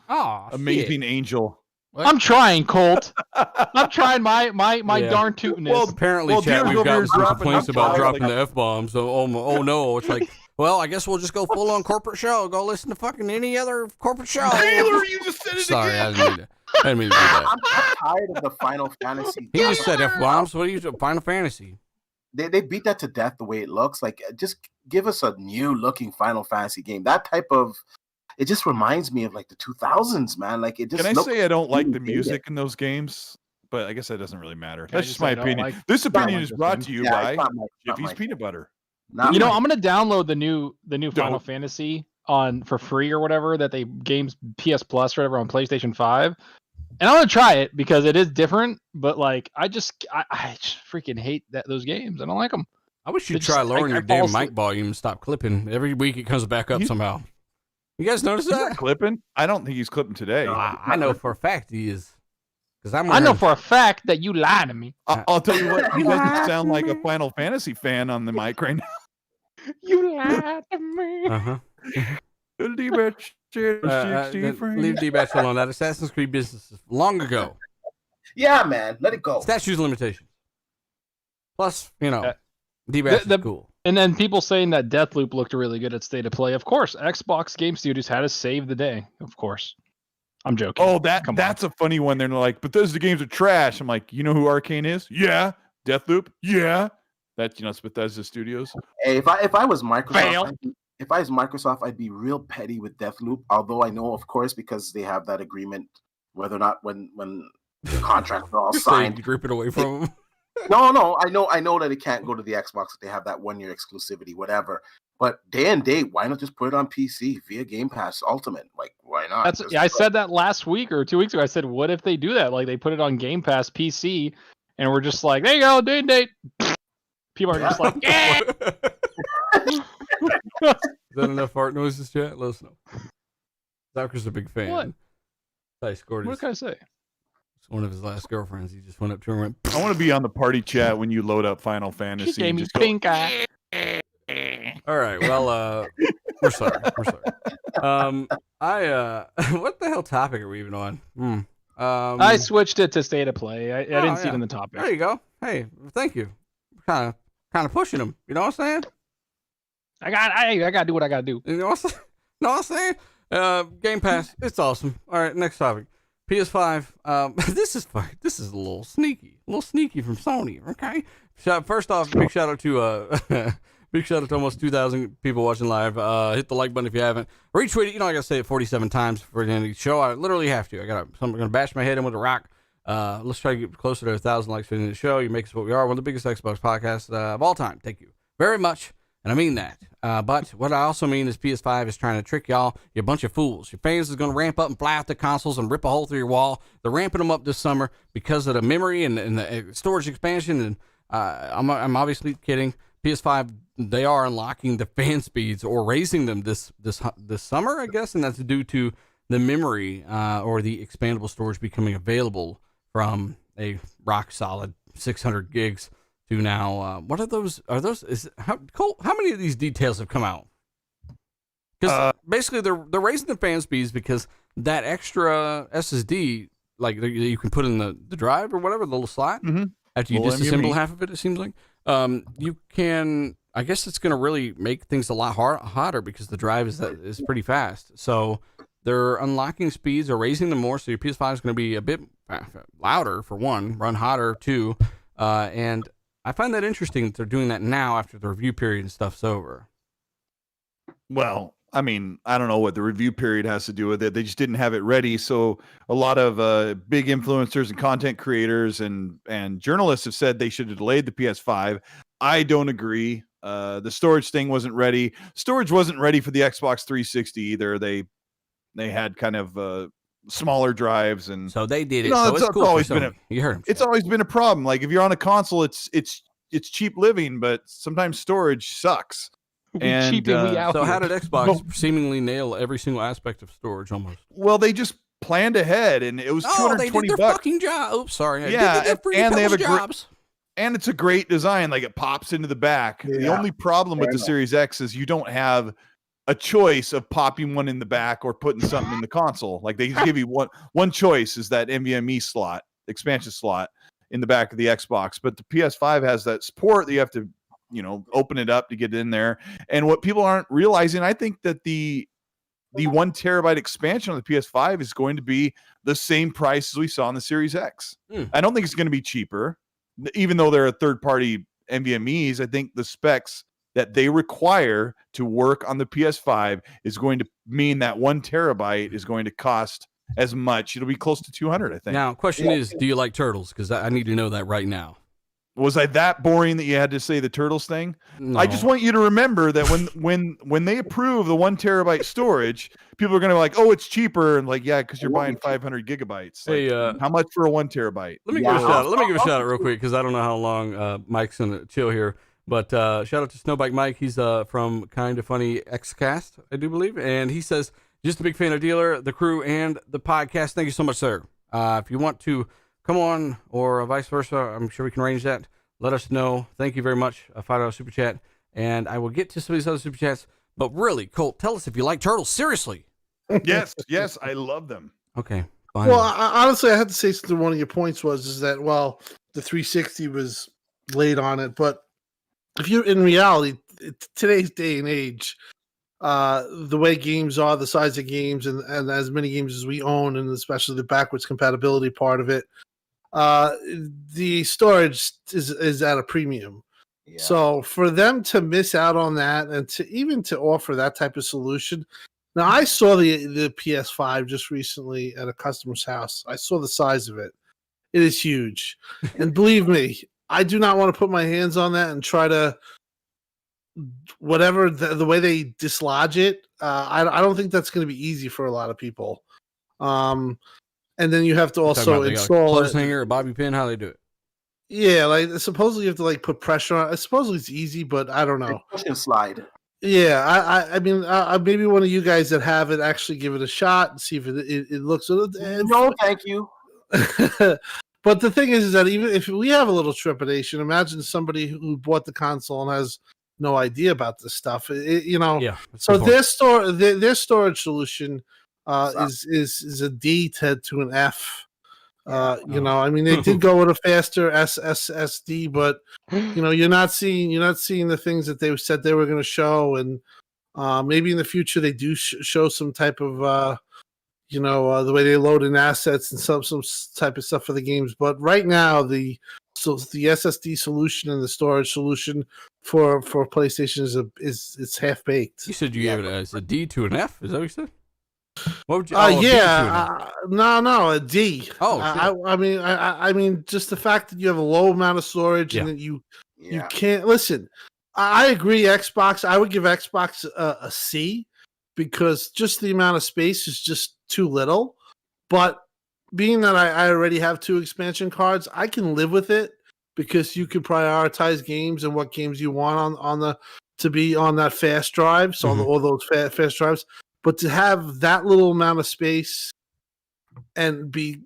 amazing angel. What? I'm trying, Colt. I'm trying my darn tootiness. Well, apparently, Chad, we've got some complaints about dropping the F-bomb. So, oh no, it's like, well, I guess we'll just go full on corporate show. Go listen to fucking any other corporate show. Taylor, you just said it Sorry, again. I didn't mean to do that. I'm tired of the Final Fantasy. He just said F-bombs. What are you doing? Final Fantasy. They beat that to death the way it looks. Like, just give us a new looking Final Fantasy game. That type of, it just reminds me of like the 2000s, man. Like, it just. Can I say I don't like the music in those games? But I guess that doesn't really matter. That's just my opinion. This opinion is brought to you by Jiffy's Peanut Butter. I'm gonna download the new Final Fantasy for free or whatever that they games PS Plus or whatever on PlayStation 5. And I'm gonna try it because it is different, but like I just freaking hate those games. I don't like them. I wish you'd try lowering your damn mic volume and stop clipping. Every week it comes back up somehow. You guys notice that? Clipping? I don't think he's clipping today. I know for a fact he is. I know for a fact that you lied to me. I'll tell you what, he doesn't sound like a Final Fantasy fan on the mic right now. You lied to me. Uh-huh. Leave Leave D-Batch alone. That Assassin's Creed business is long ago. Yeah, man, let it go. Statutes limitations. Plus, D-Batch is cool. And then people saying that Deathloop looked really good at State of Play. Of course, Xbox Game Studios had to save the day. Of course. I'm joking. Oh, that's a funny one. They're like, Bethesda games are trash. I'm like, you know who Arcane is? Yeah. Deathloop? Yeah. That's it's Bethesda Studios. Hey, if I was Microsoft, I'd be real petty with Deathloop. Although I know, of course, because they have that agreement, whether or not when the contracts are all signed, you rip it away from them. No, I know that it can't go to the Xbox. They have that 1 year exclusivity, whatever. But day and date, why not just put it on PC via Game Pass Ultimate? Like, why not? I said that last week or 2 weeks ago. I said, what if they do that? Like, they put it on Game Pass PC, and we're just like, there you go, day and date. People are just like, yeah. Is that enough fart noises, chat? Let us know. Zucker's a big fan. What? What can I say? It's one of his last girlfriends. He just went up to her and went, I want to be on the party chat when you load up Final Fantasy. She gave me pink eye. All right. Well, we're sorry. What the hell topic are we even on? I switched it to State of Play. I didn't see it in the topic. There you go. Hey, thank you. Kind of pushing them. You know what I'm saying? I gotta do what I gotta do. You know what I'm saying? Game Pass. It's awesome. All right. Next topic. PS5. This is fun. This is a little sneaky from Sony. Okay. First off, big shout out to almost 2,000 people watching live. Hit the like button if you haven't. Retweet it. I gotta say it 47 times for the end of the show. I literally have to. I'm gonna bash my head in with a rock. Let's try to get closer to 1,000 likes for the end of the show. You make us what we are. One of the biggest Xbox podcasts of all time. Thank you very much. And I mean that. But what I also mean is PS5 is trying to trick y'all. You're a bunch of fools. Your fans is going to ramp up and fly out the consoles and rip a hole through your wall. They're ramping them up this summer because of the memory and the storage expansion. And I'm obviously kidding. PS5, they are unlocking the fan speeds or raising them this summer, I guess. And that's due to the memory or the expandable storage becoming available from a rock solid 600 gigs. To now, what are those? How many of these details have come out? Because basically they're raising the fan speeds because that extra SSD, like you can put in the drive or whatever, the little slot, after you disassemble half of it, it seems like, you can, I guess it's going to really make things a lot hotter because the drive is pretty fast. So they're unlocking speeds or raising them more. So your PS5 is going to be a bit louder for one, run hotter too. And I find that interesting that they're doing that now after the review period and stuff's over. Well, I mean, I don't know what the review period has to do with it. They just didn't have it ready. So a lot of big influencers and content creators and journalists have said they should have delayed the PS5. I don't agree. The storage thing wasn't ready. Storage wasn't ready for the Xbox 360 either. They had kind of smaller drives, and so they did it. You know, so it's cool. Always been you heard him. It's always been a problem. Like if you're on a console, it's cheap living, but sometimes storage sucks. And so how did Xbox seemingly nail every single aspect of storage almost? Well, they just planned ahead, and it was $220. They did their fucking job. Oops, sorry. Yeah, and they have jobs. And it's a great design. Like it pops into the back. Yeah. The only problem with the Series X is you don't have a choice of popping one in the back or putting something in the console. Like they give you one choice is that NVMe slot, expansion slot in the back of the Xbox. But the PS5 has that support that you have to, open it up to get in there. And what people aren't realizing, I think that the 1 terabyte expansion on the PS5 is going to be the same price as we saw on the Series X. I don't think it's going to be cheaper, even though they're a third-party NVMEs. I think the specs that they require to work on the PS5 is going to mean that 1 terabyte is going to cost as much. It'll be close to 200, I think. Now, question is, do you like turtles? Because I need to know that right now. Was I that boring that you had to say the turtles thing? No. I just want you to remember that when they approve the 1 terabyte storage, people are going to be like, oh, it's cheaper. And like, yeah, because you're buying 500 gigabytes. Like, hey, how much for a 1 terabyte? Let me give a shout out. Let me give a shout out real quick because I don't know how long Mike's going to chill here. But shout out to Snowbike Mike. He's from Kind of Funny Xcast, I do believe. And he says, just a big fan of Dealer, the crew, and the podcast. Thank you so much, sir. If you want to come on or vice versa, I'm sure we can arrange that. Let us know. Thank you very much. A $5 super chat. And I will get to some of these other super chats. But really, Colt, tell us if you like turtles. Seriously. Yes, I love them. Okay. Fine. Well, honestly, I had to say something. One of your points is that, well, the 360 was laid on it. But if you're in reality, today's day and age, the way games are, the size of games, and as many games as we own, and especially the backwards compatibility part of it, the storage is at a premium. Yeah. So for them to miss out on that and to offer that type of solution. Now, I saw the PS5 just recently at a customer's house. I saw the size of it. It is huge. And believe me, I do not want to put my hands on that and try to whatever the way they dislodge it. I don't think that's going to be easy for a lot of people. And then you have to also install clothes hanger or bobby pin. How they do it? Yeah, like supposedly you have to like put pressure on. Supposedly it's easy, but I don't know. Push and slide. Yeah, I mean, maybe one of you guys that have it actually give it a shot and see if it looks. No, thank you. But the thing is that even if we have a little trepidation, imagine somebody who bought the console and has no idea about this stuff. Yeah. So their storage solution is a D to an F. I mean, they did go with a faster SSD, but you're not seeing the things that they said they were going to show, and maybe in the future they do show some type of the way they load in assets and some type of stuff for the games. But right now, the SSD solution and the storage solution for PlayStation is half baked. You said you gave it as a D to an F. Is that what you said? What would you? No, a D. Oh, I mean, just the fact that you have a low amount of storage and that you can't listen. I agree. Xbox, I would give Xbox a C because just the amount of space is just too little. But being that I already have 2 expansion cards, I can live with it because you can prioritize games and what games you want to be on that fast drive. So all those fast drives. But to have that little amount of space and be,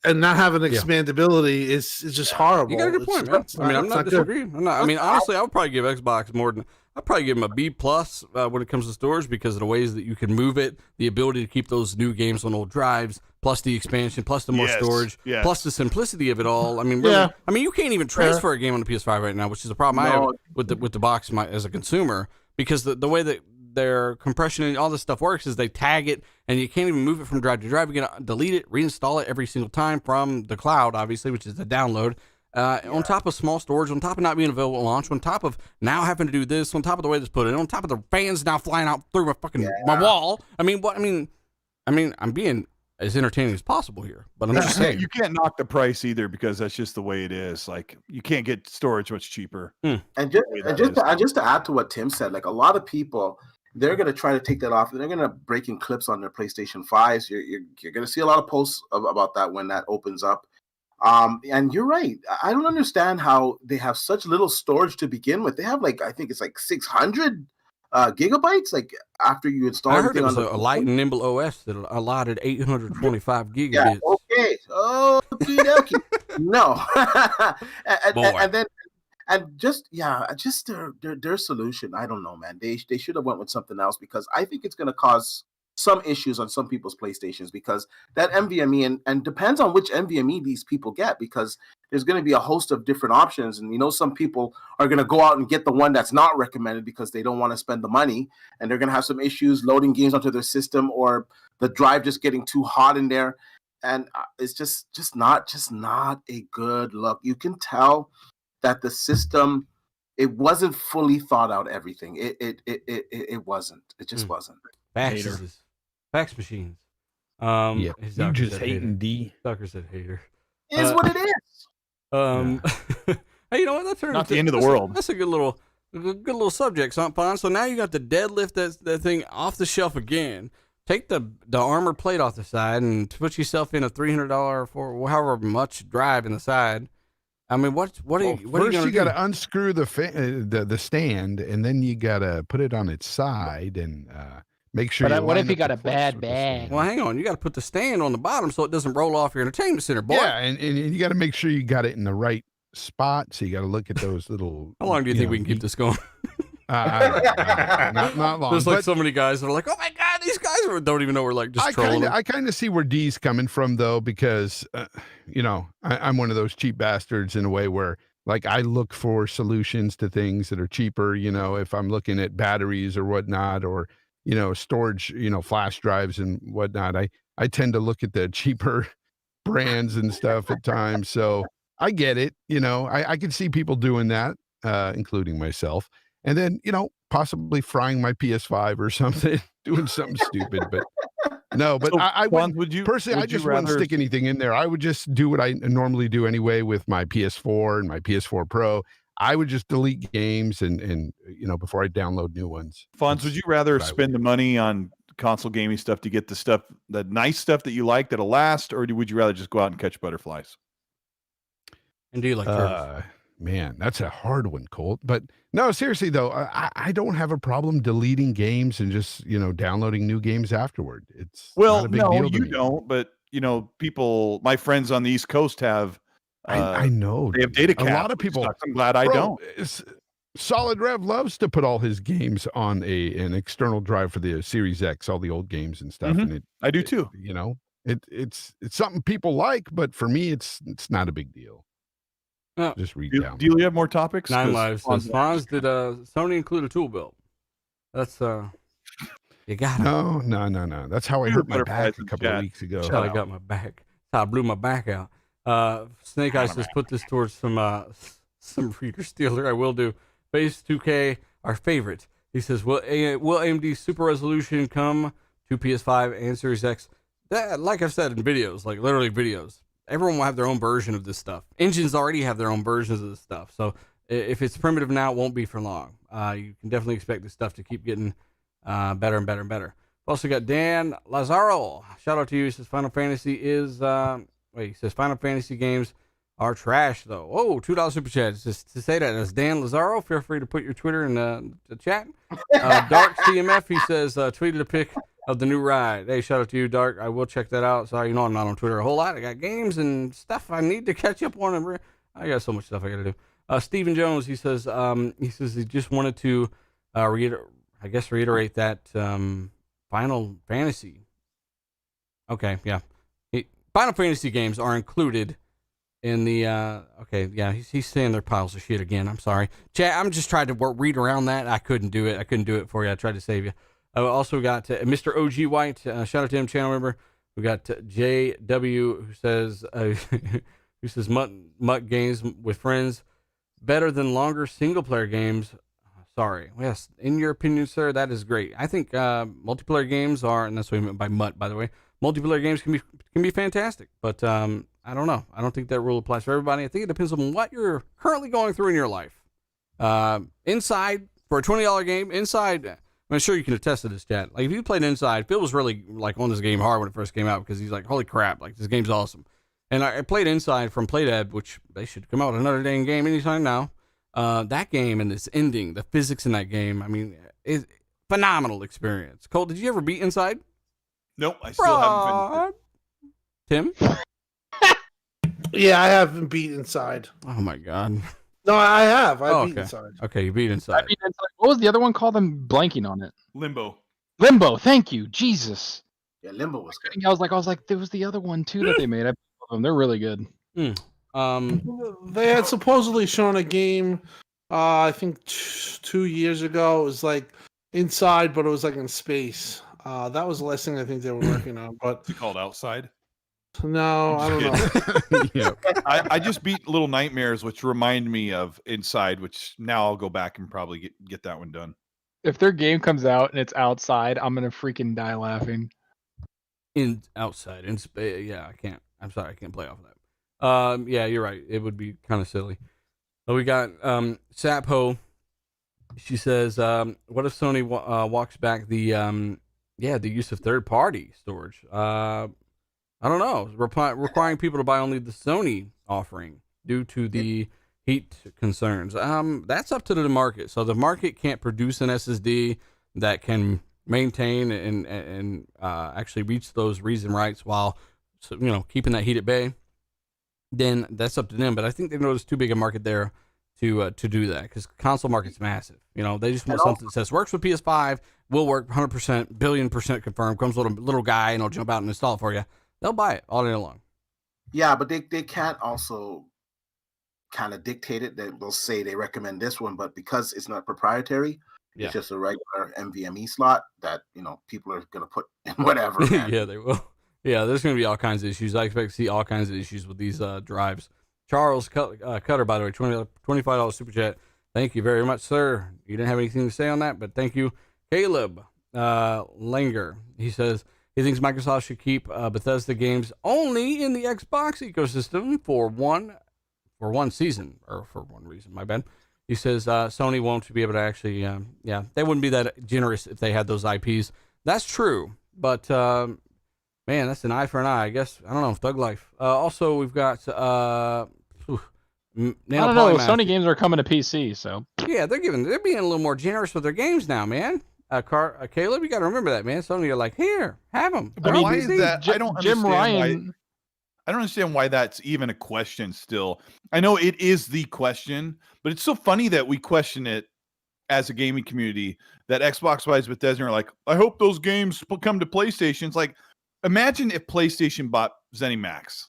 and not having expandability is just horrible. You got a good point, man. I mean, I'm not disagreeing. I mean, honestly, I would probably give Xbox more than. I'd probably give them a B plus when it comes to storage because of the ways that you can move it, the ability to keep those new games on old drives, plus the expansion, plus the more storage, plus the simplicity of it all. I mean, really, I mean, you can't even transfer a game on the PS5 right now, which is a problem I have with the box as a consumer because the way that their compression and all this stuff works is they tag it and you can't even move it from drive to drive. You can delete it, reinstall it every single time from the cloud, obviously, which is the download. On top of small storage, on top of not being available at launch, on top of now having to do this, on top of the way this put in, on top of the fans now flying out through my fucking my wall. I mean, what? I mean, I'm being as entertaining as possible here, but I'm just saying you can't knock the price either because that's just the way it is. Like you can't get storage much cheaper. And just to add to what Tim said, like a lot of people, they're going to try to take that off and they're going to break in clips on their PlayStation 5s. You're going to see a lot of posts about that when that opens up. And you're right. I don't understand how they have such little storage to begin with. They have I think it's 600 gigabytes. Like after you install, I heard it was a light and nimble OS that allotted 825 gigabits. Yeah, okay. Okay. No. And just their solution. I don't know, man. They should have went with something else because I think it's going to cause some issues on some people's PlayStations because that NVMe and depends on which NVMe these people get because there's going to be a host of different options. And, some people are going to go out and get the one that's not recommended because they don't want to spend the money and they're going to have some issues loading games onto their system or the drive just getting too hot in there. And it's just not a good look. You can tell that the system, it wasn't fully thought out everything. It wasn't. It just wasn't. Fax machines. You just hating D. Tucker said hater. Is what it is. Hey, you know what? That's not the end of the world. That's a good little subject, Fon. So now you got to deadlift that thing off the shelf again. Take the armor plate off the side and put yourself in a $300 for however much drive in the side. I mean, what are you going to do? First, you got to unscrew the stand, and then you got to put it on its side and make sure. But what if you got a bad bag? Well, hang on. You got to put the stand on the bottom so it doesn't roll off your entertainment center, boy. Yeah, and you got to make sure you got it in the right spot. So you got to look at those little. How long do you think we can keep this going? Not long. There's so many guys that are like, oh my God, these guys don't even know we're just trolling. I kind of see where D's coming from though, because, I'm one of those cheap bastards in a way where I look for solutions to things that are cheaper, if I'm looking at batteries or whatnot, or, storage, flash drives and whatnot, I tend to look at the cheaper brands and stuff at times. So I get it. I can see people doing that, including myself. And then, possibly frying my PS5 or something, doing something stupid. But no, but I wouldn't, personally, I just wouldn't stick anything in there. I would just do what I normally do anyway with my PS4 and my PS4 Pro. I would just delete games and before I download new ones. Fonz, would you rather spend the money on console gaming stuff to get the nice stuff that you like that'll last, or would you rather just go out and catch butterflies? And do you like turtles? Man, that's a hard one, Colt. But no, seriously though, I don't have a problem deleting games and just downloading new games afterward. It's not a big deal to me. Don't. But people, my friends on the East Coast have. I know they have data caps. A lot of people. I'm glad I don't. Solid Rev loves to put all his games on an external drive for the Series X, all the old games and stuff. Mm-hmm. And I do too. It's something people like, but for me, it's not a big deal. Just read down. Do you have more topics? 9 Lives says, Fonz, did Sony include a tool belt? That's you got it. No. That's how I hurt my back a couple of weeks ago. That's how I got my back. That's how I blew my back out. Snake Eyes says, put this towards some reader stealer. I will do. Phase 2K, our favorite. He says, will AMD Super Resolution come to PS5 and Series X? That, like I've said in videos, literally videos. Everyone will have their own version of this stuff. Engines already have their own versions of this stuff. So if it's primitive now, it won't be for long. You can definitely expect this stuff to keep getting better and better and better. We've also got Dan Lazaro. Shout out to you. He says Final Fantasy Final Fantasy games are trash, though. Oh, $2 super chat. Just to say that. As Dan Lazaro, feel free to put your Twitter in the chat. Dark CMF, he says, tweeted a pic of the new ride. Hey, shout out to you, Dark. I will check that out. Sorry, I'm not on Twitter a whole lot. I got games and stuff I need to catch up on. I got so much stuff I got to do. Stephen Jones, he says he just wanted to reiterate that Final Fantasy. Okay, yeah. Final Fantasy games are included in the he's saying they're piles of shit again. I'm sorry. Chat, I'm just trying to read around that. I couldn't do it for you. I tried to save you. Also got Mr. OG White, shout out to him, channel member. We got JW who says Mutt games with friends better than longer single player games. Sorry. Yes, in your opinion, sir, that is great. I think multiplayer games are, and that's what he meant by Mutt, by the way. Multiplayer games can be fantastic, but I don't know. I don't think that rule applies for everybody. I think it depends on what you're currently going through in your life. Inside, for a $20 game, Inside, I'm sure you can attest to this, chat. Like, if you played Inside, Phil was really, like, on this game hard when it first came out because he's like, holy crap, like, this game's awesome. And I played Inside from Playdead, which they should come out with another dang game anytime now. That game and this ending, the physics in that game, I mean, is phenomenal experience. Cole, did you ever beat Inside? Nope, I still haven't Tim? Yeah, I haven't beat Inside. Oh my god. No, I have. I beat Inside. Okay, you beat Inside. What was the other one called? I'm blanking on it. Limbo. Limbo. Thank you, Jesus. Yeah, Limbo was good. I was like, there was the other one too that they made. I love them. They're really good. They had supposedly shown a game, I think 2 years ago. It was like Inside, but it was like in space. That was the last thing I think they were working on. But Is it called Outside? No, I don't know. Yeah. I just beat Little Nightmares, which remind me of Inside, which now I'll go back and probably get that one done. If their game comes out and it's Outside, I'm gonna freaking die laughing. Outside, yeah, I can't. I'm sorry, I can't play off of that. Yeah, you're right. It would be kind of silly. But we got Sapho. She says, "What if Sony walks back the use of third-party storage? I don't know. Requiring people to buy only the Sony offering due to the heat concerns. That's up to the market. So the market can't produce an SSD that can maintain and actually reach those reason rights while keeping that heat at bay. Then that's up to them. But I think they know there's too big a market there to do that because console market's massive. They just want something that says works with PS5, will work 100%, billion% confirmed, comes with a little guy and it'll jump out and install it for you. They'll buy it all day long. Yeah, but they can't also kind of dictate it. They'll say they recommend this one, but because it's not proprietary, it's just a regular NVMe slot that people are gonna put in whatever. Yeah, they will. Yeah, there's gonna be all kinds of issues. I expect to see all kinds of issues with these drives. Charles Cutter, by the way, $25 super chat. Thank you very much, sir. You didn't have anything to say on that, but thank you. Caleb Langer, he says he thinks Microsoft should keep Bethesda games only in the Xbox ecosystem for one season, or for one reason, my bad. He says Sony won't be able to actually, they wouldn't be that generous if they had those IPs. That's true, but man, that's an eye for an eye, I guess. I don't know, thug life. Also, we've got I don't know. Sony games are coming to PC, so yeah, they're being a little more generous with their games now, man. Caleb, you got to remember that, man. Sony are like, here, have them. But why is that? I don't Jim understand I don't understand why that's even a question still. I know it is the question, but it's so funny that we question it as a gaming community, that Xbox buys Bethesda are like, I hope those games come to PlayStation. It's like, imagine if PlayStation bought ZeniMax.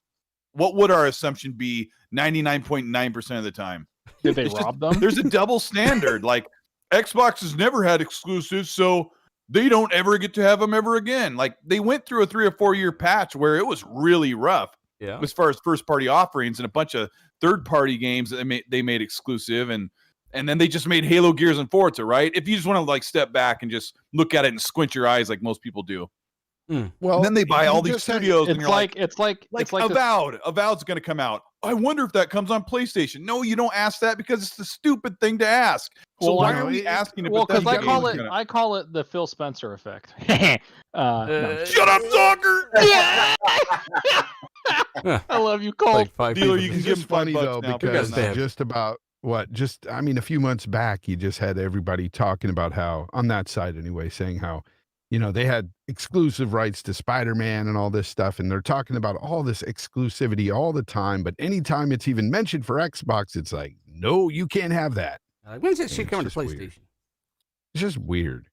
What would our assumption be 99.9% of the time? Did they rob them? There's a double standard. Like, Xbox has never had exclusives, so they don't ever get to have them ever again. Like, they went through a 3 or 4 year patch where it was really rough as far as first party offerings and a bunch of third party games that they made exclusive, and then they just made Halo, Gears, and Forza, right? If you just want to like step back and just look at it and squint your eyes like most people do. Well, and then they buy all these studios, and you're like Avowed's going to come out. I wonder if that comes on PlayStation. No, you don't ask that because it's the stupid thing to ask. So why are we asking? Well, because I call it the Phil Spencer effect. No. Shut up, soccer! I love you, Cole. Like Dealer, you can give him funny though, because just about a few months back, you just had everybody talking about how, on that side anyway, saying how, they had exclusive rights to Spider-Man and all this stuff, and they're talking about all this exclusivity all the time, but anytime it's even mentioned for Xbox, it's like, no, you can't have that. When's that shit coming to PlayStation? Weird. It's just weird.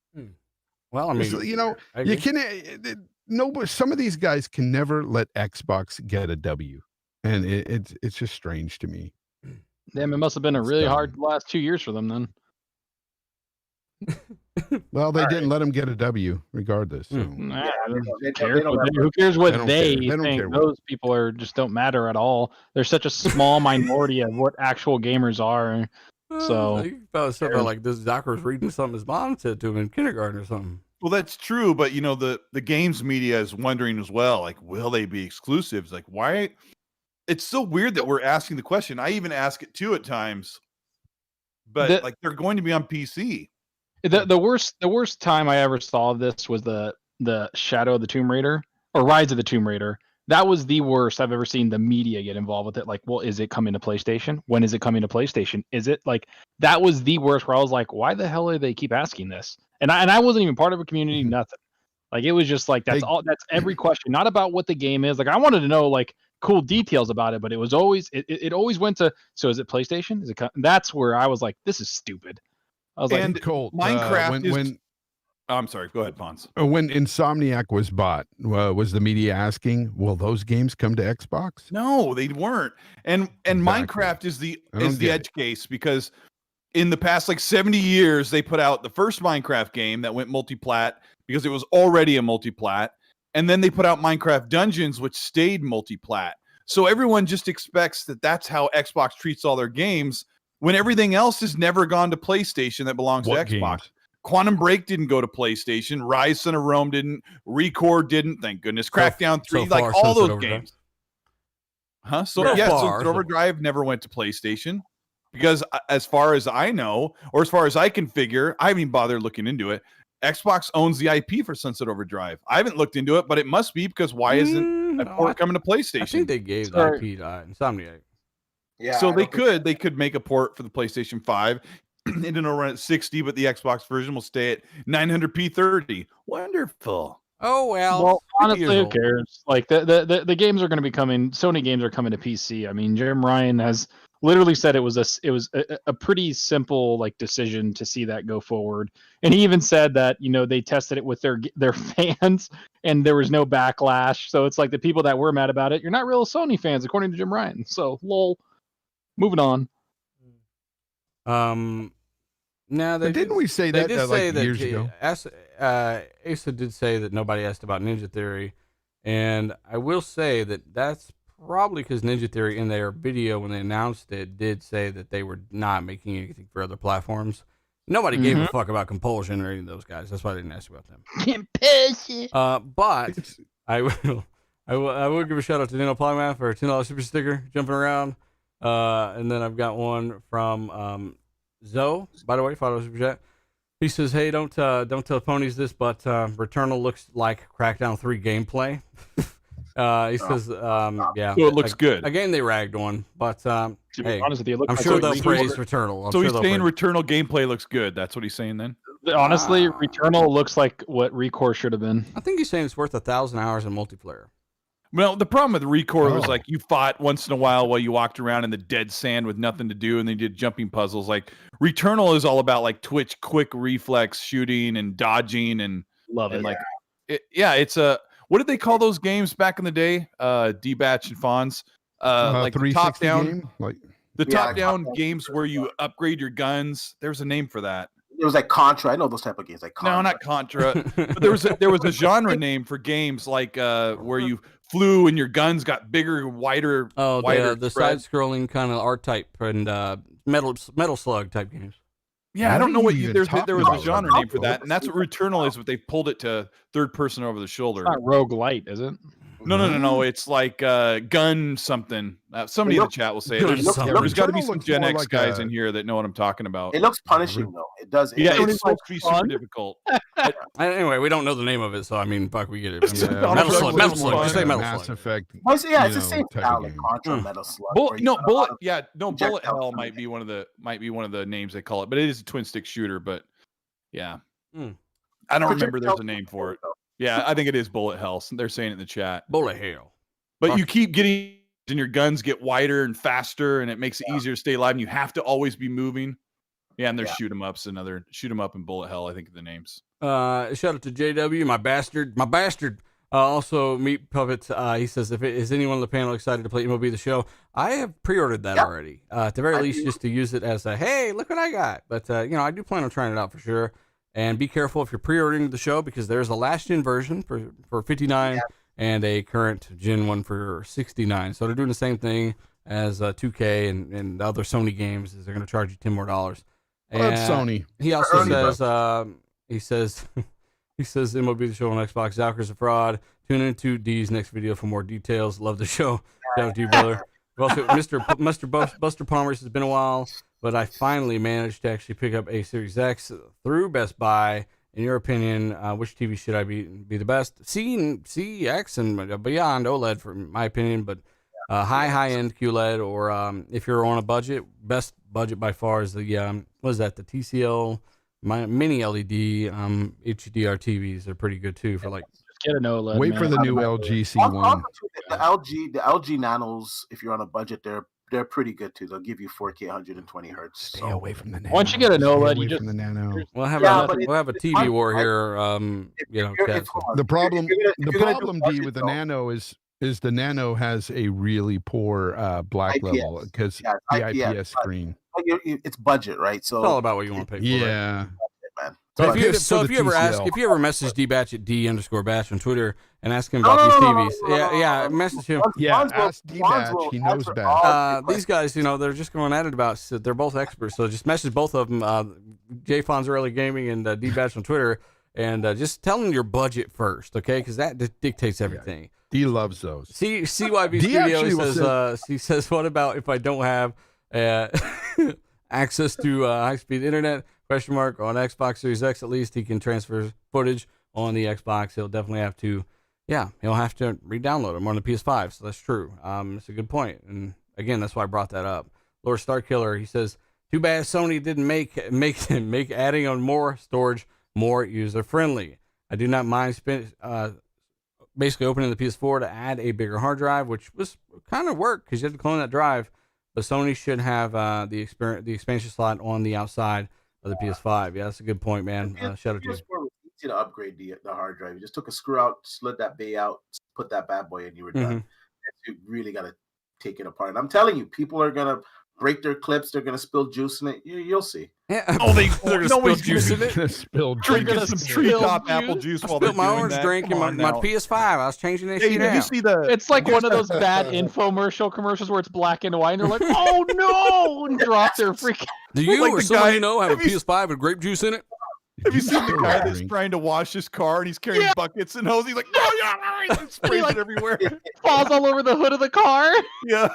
Well, I mean, you know, you can no, some of these guys can never let Xbox get a W, and it's just strange to me. Damn, it must have been a really hard last 2 years for them then. Well, they didn't let them get a W, regardless. So. Nah, who cares what they think? Those people are just don't matter at all. They're such a small minority of what actual gamers are. So you found something like this doctor was reading something his mom said to him in kindergarten or something. Well, that's true, but you know, the games media is wondering as well, like, will they be exclusives? Like, why? It's so weird that we're asking the question. I even ask it too at times, but like they're going to be on PC. The worst time I ever saw this was the Shadow of the Tomb Raider or Rise of the Tomb Raider. That was the worst I've ever seen the media get involved with it. Like, well, is it coming to PlayStation? When is it coming to PlayStation? Is it like that was the worst where I was like, why the hell are they keep asking this? And I wasn't even part of a community, nothing. Like it was just like that's every question, not about what the game is. Like I wanted to know like cool details about it, but it was always it always went to, so is it PlayStation? Is it that's where I was like, this is stupid. I was and like, Colt, Minecraft I'm sorry, go ahead, Fonz. When Insomniac was bought, was the media asking, will those games come to Xbox? No, they weren't. And Minecraft is the edge case, because in the past like 70 years, they put out the first Minecraft game that went multiplat because it was already a multiplat. And then they put out Minecraft Dungeons, which stayed multiplat. So everyone just expects that that's how Xbox treats all their games, when everything else has never gone to PlayStation that belongs to Xbox. Games? Quantum Break didn't go to PlayStation. Rise Son of Rome didn't. Record didn't. Thank goodness. Crackdown 3, like all those games. Huh? So yeah, Sunset Overdrive never went to PlayStation because, as far as I know, or as far as I can figure, I haven't even bothered looking into it. Xbox owns the IP for Sunset Overdrive. I haven't looked into it, but it must be, because why isn't a port coming to PlayStation? I think they gave the IP to Insomniac. Yeah. So they could make a port for the PlayStation 5. It'll run at 60, but the Xbox version will stay at 900p 30. Wonderful. Oh well. Honestly, who cares? Like the games are going to be coming. Sony games are coming to PC. I mean, Jim Ryan has literally said it was a pretty simple like decision to see that go forward, and he even said that they tested it with their fans and there was no backlash. So it's like the people that were mad about it, you're not real Sony fans, according to Jim Ryan. So lol. Moving on. Now didn't we say that like years ago? Asa did say that nobody asked about Ninja Theory, and I will say that that's probably because Ninja Theory in their video when they announced it did say that they were not making anything for other platforms. Nobody gave a fuck about Compulsion or any of those guys. That's why I didn't ask about them. Compulsion. But I will give a shout out to Dino Polymath for a $10 super sticker jumping around. And then I've got one from Zoe, by the way, $5 super chat. He says, "Hey, don't tell ponies this, but Returnal looks like Crackdown 3 gameplay." He says, "Yeah, so it looks good. A game they ragged on, but hey, honest with you, I'm sure they'll praise Returnal." So he's saying Returnal gameplay looks good. That's what he's saying then. Honestly, Returnal looks like what Recore should have been. I think he's saying it's worth 1,000 hours in multiplayer. Well, the problem with Recore was like you fought once in a while you walked around in the dead sand with nothing to do, and then you did jumping puzzles. Like Returnal is all about like twitch, quick reflex shooting and dodging and love it. Like, it's a what did they call those games back in the day? D-Batch and Fonz, like top down, game? Like the top down games where you upgrade your guns. There's a name for that. It was like Contra. I know those type of games, like Contra. No, not Contra. But there was a genre name for games like where you flew and your guns got bigger, wider. Oh, the side-scrolling kind of art type and Metal Slug type games. Yeah, I don't know what there was a genre name for that, and that's what Returnal is. But they pulled it to third person over the shoulder. It's not roguelite, is it? No. It's like gun something. Somebody in the chat will say it. There's got to be some Gen X guys in here that know what I'm talking about. It looks punishing though. It does. Yeah, it's supposed to be super difficult. Anyway, we don't know the name of it, so I mean, fuck, we get it. Metal Slug. Just say Metal Mass Slug. Effect. It's the same style like Contra, Metal Slug. Bullet Hell might be one of the names they call it, but it is a twin stick shooter. But yeah, I don't remember. There's a name for it. Yeah, I think it is bullet hell. They're saying it in the chat. Bullet hell. But you keep getting, and your guns get wider and faster, and it makes it easier to stay alive. And you have to always be moving. Yeah, and there's shoot 'em ups, shoot 'em up and bullet hell. I think are the names. Shout out to JW, my bastard. Also, Meat Puppets. He says, is anyone on the panel excited to play MLB The Show? I have pre-ordered that already. At the very least, just to use it as a, hey, look what I got. But, I do plan on trying it out for sure. And be careful if you're pre-ordering the show, because there's a last-gen version for $59 and a current Gen 1 for $69. So they're doing the same thing as 2K and the other Sony games. Is they're going to charge you $10 more. Well, that's Sony. He also says, he says MLB The Show on Xbox. Zalker's a fraud. Tune into D's next video for more details. Love the show. Shout out to you, brother. Also, Mr. Buster Palmer, it's been a while, but I finally managed to actually pick up a Series X through Best Buy. In your opinion, which TV should I be the best? CX and beyond OLED, for my opinion, but high-end QLED, or if you're on a budget, best budget by far is the, what is that, the TCL mini LED HDR TVs are pretty good too for like. Get an OLED. Wait for the new LG C1. The LG Nanos, if you're on a budget, they're pretty good too. They'll give you 4K 120 hertz. Stay away from the Nano. Once you get an OLED, you just from the Nano. We'll have a TV war here. The problem D with the Nano is the Nano has a really poor black IPS. level because the IPS screen. It's budget, right? So it's all about what you want to pay for. Yeah. Man. So if you ever message D-Batch at D_Batch on Twitter and ask him about these TVs, message him. Yeah, ask D-Batch. He knows best. These guys, they're just going at it about. They're both experts, so just message both of them, J Fonzarelli Gaming and D-Batch on Twitter, and just tell them your budget first, okay? Because that dictates everything. D loves those. CYB Studio he says, what about if I don't have access to high-speed internet? Question mark on Xbox Series X. At least he can transfer footage on the Xbox. He'll definitely have to, he'll have to re-download them on the PS5. So that's true. It's a good point. And again, that's why I brought that up. Lord Starkiller, he says, too bad Sony didn't make adding on more storage more user-friendly. I do not mind basically opening the PS4 to add a bigger hard drive, which was kind of work because you had to clone that drive. But Sony should have the expansion slot on the outside of the PS5. Yeah, that's a good point, man. Shout out to you. PS4 was easy to upgrade the hard drive. You just took a screw out, slid that bay out, put that bad boy in, you were done. You really got to take it apart. And I'm telling you, people are going to break their clips. They're going to spill juice in it. You'll see. Yeah. They're going to spill juice in it? Drinking some treetop apple juice while they're doing my orange drink in my PS5. I was changing that shit out. You see it's like one of those bad infomercial commercials where it's black and white, and they're like, "Oh no!" and drop their freaking. Do you or somebody you know have a PS5 with grape juice in it? Have you seen the guy that's trying to wash his car and he's carrying buckets and hoses? He's like, no, sprays it everywhere. Falls all over the hood of the car. Yeah.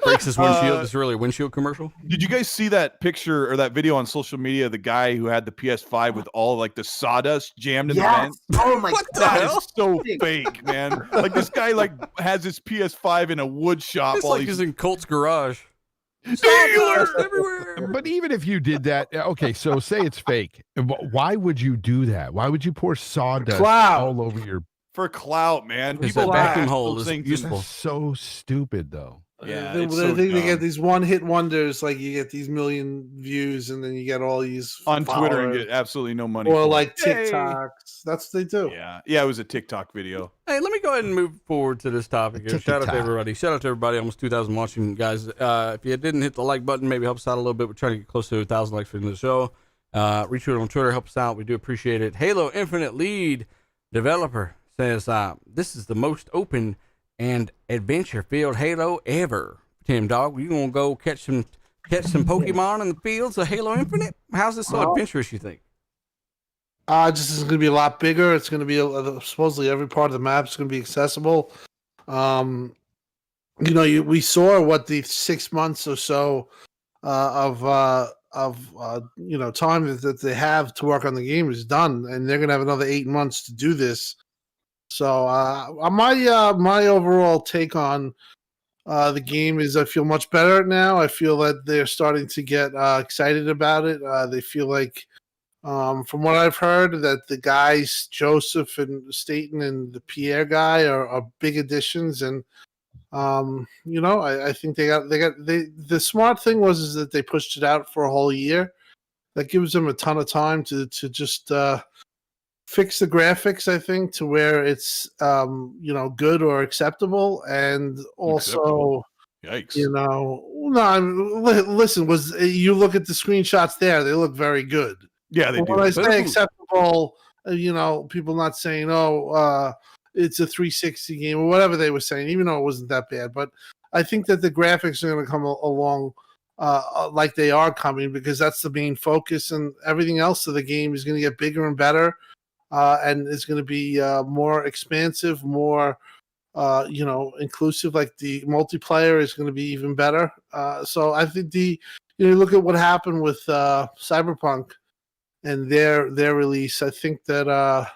Breaks his windshield. It's really a windshield commercial. Did you guys see that picture or that video on social media of the guy who had the PS5 with all like the sawdust jammed in the vent? Oh my God. That is so fake, man. Like this guy has his PS5 in a wood shop. It's like he's in Colt's garage. Everywhere. But even if you did that, okay, so say it's fake. Why would you do that? Why would you pour sawdust all over your... For clout, man. People vacuum hole is useful. That's so stupid, though. Yeah, they get these one-hit wonders, like you get these million views, and then you get all these on Twitter and get absolutely no money. Or like TikToks. That's what they do. Yeah, it was a TikTok video. Hey, let me go ahead and move forward to this topic here. Shout out to everybody. Shout out to everybody. Almost 2,000 watching, guys. If you didn't hit the like button, maybe help us out a little bit. We're trying to get close to 1,000 likes for the show. Retweet on Twitter, help us out. We do appreciate it. Halo Infinite lead developer says, this is the most open and adventure-filled Halo ever. Tim Dog, you gonna go catch some Pokemon in the fields of Halo Infinite? How's this so adventurous, you think? Just is gonna be a lot bigger. It's gonna be supposedly every part of the map is gonna be accessible. We saw what the 6 months or so of time that they have to work on the game is done, and they're gonna have another 8 months to do this. So my overall take on the game is I feel much better now. I feel that they're starting to get excited about it. They feel like From what I've heard, that the guys Joseph and Staten and the Pierre guy are big additions, and I think the smart thing was that they pushed it out for a whole year. That gives them a ton of time to just fix the graphics, I think, to where it's good or acceptable, and also Yikes. listen, you look at the screenshots there, they look very good. Yeah, they do. When I say acceptable, people not saying, it's a 360 game or whatever they were saying, even though it wasn't that bad. But I think that the graphics are going to come along like they are coming, because that's the main focus, and everything else of the game is going to get bigger and better, and it's going to be more expansive, more inclusive. Like the multiplayer is going to be even better. So I think you look at what happened with Cyberpunk and their release. I think that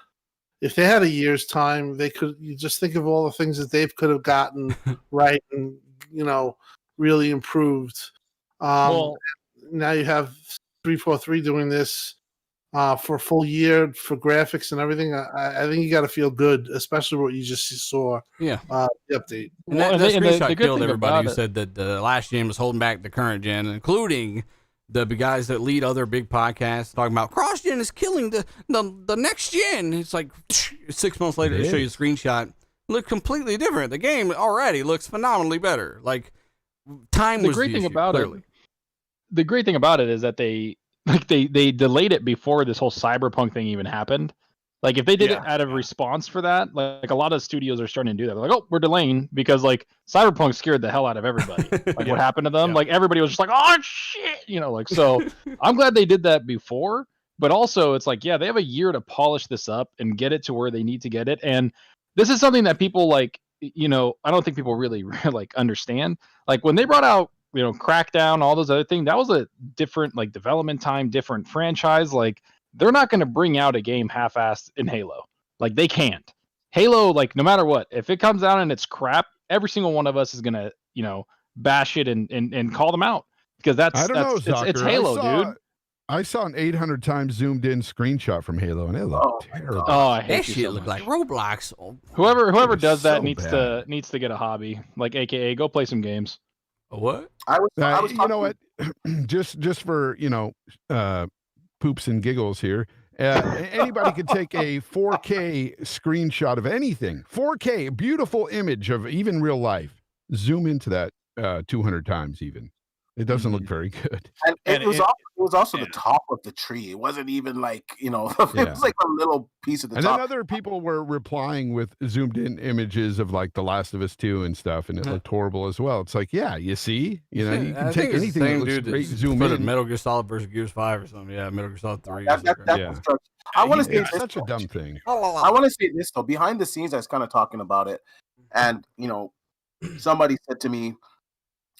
if they had a year's time, you just think of all the things that they could have gotten right and really improved. Now you have 343 doing this for a full year for graphics and everything. I think you got to feel good, especially what you just saw. Yeah, the update. And that screenshot killed everybody who said that the last gen was holding back the current gen, including the guys that lead other big podcasts talking about cross gen is killing the next gen. It's like 6 months later to show you a screenshot. Look completely different. The game already looks phenomenally better. Like time was the issue, clearly. The great thing about it is that they delayed it before this whole Cyberpunk thing even happened. Like if they did it out of response for that, like a lot of studios are starting to do that. They're like, oh, we're delaying because like Cyberpunk scared the hell out of everybody. Like what happened to them? Like everybody was just like, oh shit, so I'm glad they did that before. But also it's like, they have a year to polish this up and get it to where they need to get it. And this is something that people I don't think people really like understand. Like when they brought out Crackdown, all those other things, that was a different like development time, different franchise. Like they're not going to bring out a game half-assed in Halo. Like they can't. Halo, like no matter what, if it comes out and it's crap, every single one of us is going to bash it and call them out, because it's Halo, dude. I saw an 800 times zoomed in screenshot from Halo, and it looked terrible. Oh, I hate that shit looked like Roblox. Whoever does that needs to get a hobby, like AKA go play some games. What? I was you know what? just for poops and giggles here. Anybody could take a 4K screenshot of anything. 4K, beautiful image of even real life. Zoom into that 200 times even. It doesn't look very good. And it was also the top of the tree. It wasn't even like, it was like a little piece of the top. And then other people were replying with zoomed in images of like The Last of Us 2 and stuff, and it looked horrible as well. It's like, you see, you can take anything that looks great, zoom in. Metal Gear Solid versus Gears 5 or something. Yeah, Metal Gear Solid 3. I want to say it's such a dumb thing. I want to say this though. Behind the scenes, I was kind of talking about it, and somebody said to me,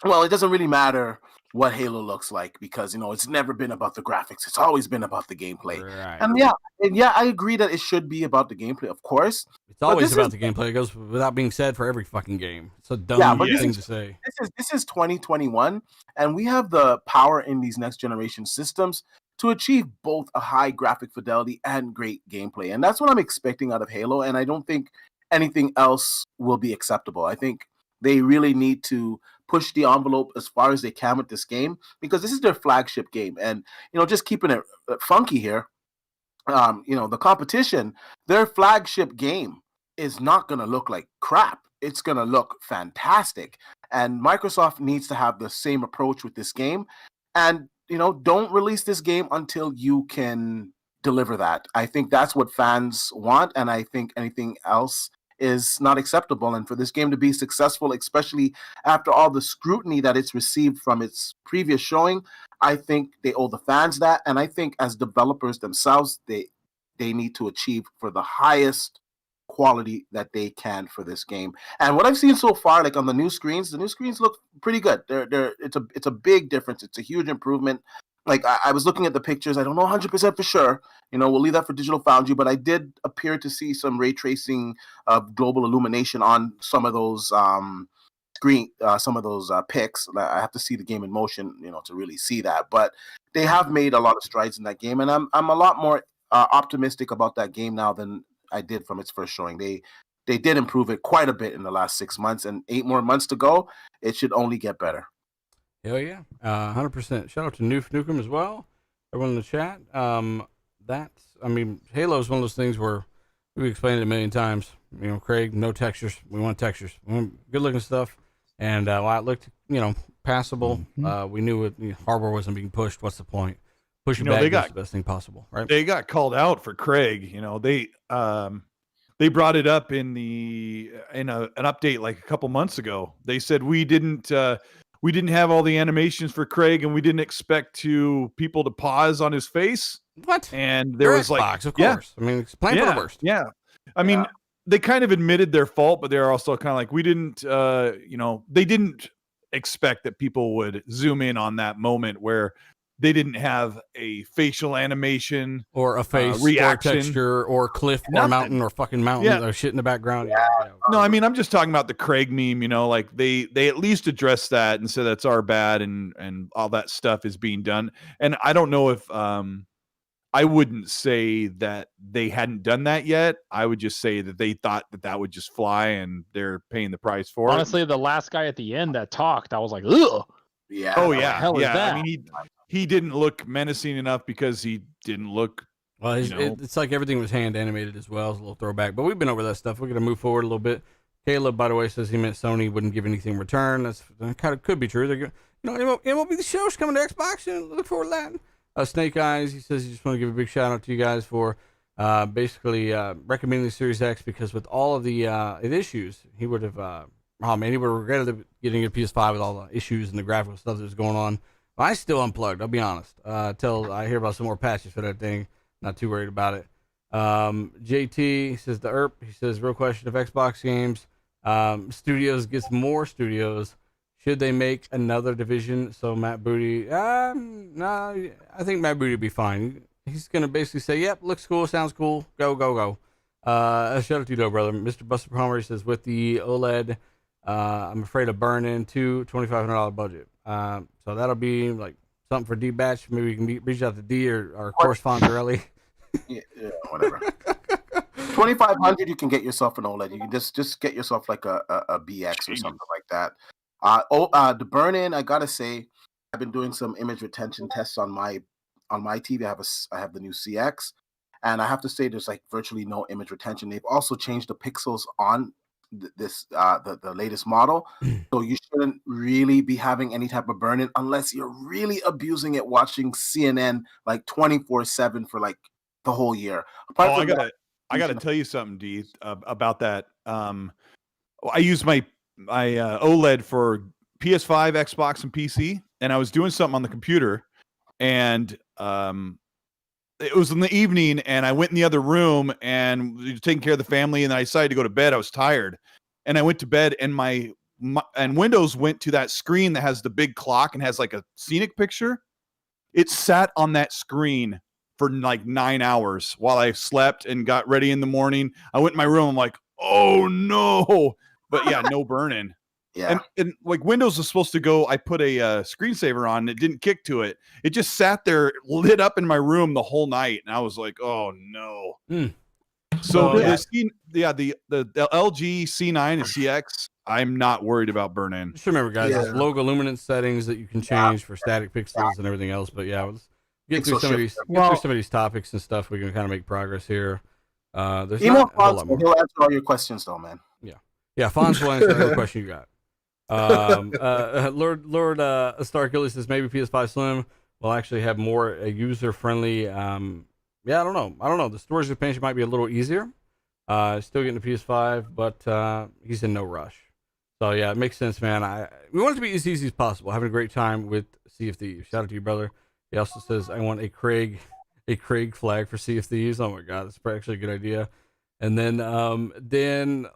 well, it doesn't really matter what Halo looks like because it's never been about the graphics. It's always been about the gameplay. Right. And I agree that it should be about the gameplay, of course. It's always about the gameplay. It goes without being said for every fucking game. It's a dumb thing to say. This is 2021, and we have the power in these next generation systems to achieve both a high graphic fidelity and great gameplay. And that's what I'm expecting out of Halo, and I don't think anything else will be acceptable. I think they really need to push the envelope as far as they can with this game, because this is their flagship game. And, just keeping it funky here, the competition, their flagship game is not going to look like crap. It's going to look fantastic. And Microsoft needs to have the same approach with this game. And, don't release this game until you can deliver that. I think that's what fans want. And I think anything else is not acceptable. And for this game to be successful, especially after all the scrutiny that it's received from its previous showing, I think they owe the fans that. And I think as developers themselves, they need to achieve for the highest quality that they can for this game. And what I've seen so far, like on the new screens look pretty good. It's a big difference. It's a huge improvement. Like I was looking at the pictures. I don't know 100% for sure. We'll leave that for Digital Foundry, but I did appear to see some ray tracing of global illumination on some of those screen, some of those pics. I have to see the game in motion, to really see that. But they have made a lot of strides in that game, and I'm a lot more optimistic about that game now than I did from its first showing. They did improve it quite a bit in the last 6 months, and 8 more months to go. It should only get better. Hell yeah, 100%. Shout out to Nukem as well. Everyone in the chat. Halo is one of those things where we've explained it a million times. Craig, no textures. We want textures. We want good looking stuff. And while it looked, passable, we knew hardware wasn't being pushed. What's the point? Push it back is the best thing possible, right? They got called out for Craig. They brought it up in an update like a couple months ago. They said we didn't have all the animations for Craig, and we didn't expect people to pause on his face. What? And there was Xbox, of course. Yeah. It's plan for the worst. Yeah. I mean, they kind of admitted their fault, but they're also kind of like, we didn't, they didn't expect that people would zoom in on that moment where they didn't have a facial animation or a face reaction, or texture or cliff or mountain or fucking mountain or shit in the background. Yeah. No, I mean, I'm just talking about the Craig meme, like they at least addressed that and said that's our bad and all that stuff is being done. And I don't know if, I wouldn't say that they hadn't done that yet. I would just say that they thought that would just fly and they're paying the price for it. Honestly, the last guy at the end that talked, I was like, ugh. Yeah. Oh, yeah. What the hell is that? I mean, he didn't look menacing enough because he didn't look. Well, it's like everything was hand animated as well. It's a little throwback, but we've been over that stuff. We're going to move forward a little bit. Caleb, by the way, says he meant Sony wouldn't give anything in return. That kind of could be true. They're MLB The Show's coming to Xbox, and look forward to that. Snake Eyes, he says he just want to give a big shout out to you guys for basically recommending the Series X because with all of the issues, he would have, he would have regretted getting a PS5 with all the issues and the graphical stuff that was going on. But I still unplugged, I'll be honest. Till I hear about some more patches for that thing. Not too worried about it. JT, he says he says, real question of Xbox games. Studios gets more studios. Should they make another division? So Matt Booty, no, I think Matt Booty would be fine. He's going to basically say, yep, looks cool, sounds cool, go, go, go. Shout out to you, though, brother. Mr. Buster Palmer, he says, with the OLED, I'm afraid of burn-in to $2,500 budget. So that'll be like something for D-Batch. Maybe we can reach out to D or our correspondent early. Yeah, whatever. 2,500, you can get yourself an OLED. You can just get yourself like a BX or something like that. The burn-in, I gotta say, I've been doing some image retention tests on my TV. I have the new CX, and I have to say there's like virtually no image retention. They've also changed the pixels on the latest model, so you shouldn't really be having any type of burn-in unless you're really abusing it, watching CNN like 24/7 for like the whole year. I gotta tell you something, D, about that. I use my OLED for PS5, Xbox, and PC, and I was doing something on the computer, and it was in the evening, and I went in the other room and taking care of the family, and I decided to go to bed. I was tired, and I went to bed, and my Windows went to that screen that has the big clock and has like a scenic picture. It sat on that screen for like 9 hours while I slept and got ready in the morning. I went in my room. I'm like, oh no. But yeah, no burn-in. Yeah. And like Windows is supposed to go, I put a screensaver on, it didn't kick to it. It just sat there, lit up in my room the whole night. And I was like, oh no. So the LG C9 and CX, I'm not worried about burn-in. Just remember, guys, there's logo luminance settings that you can change for static pixels and everything else. But yeah, let's get through some of these topics and stuff. We can kind of make progress here. There's email Fonz, he'll answer all your questions though, man. Yeah, Fonz will answer every question you got. Lord Starkilly says maybe PS5 Slim will actually have more user-friendly. I don't know. The storage expansion might be a little easier. Still getting the PS5, but he's in no rush. So yeah, it makes sense, man. We want it to be as easy as possible. Having a great time with Sea of Thieves. Shout out to you, brother. He also says I want a Craig flag for Sea of Thieves. Oh my god, that's actually a good idea. And then Dan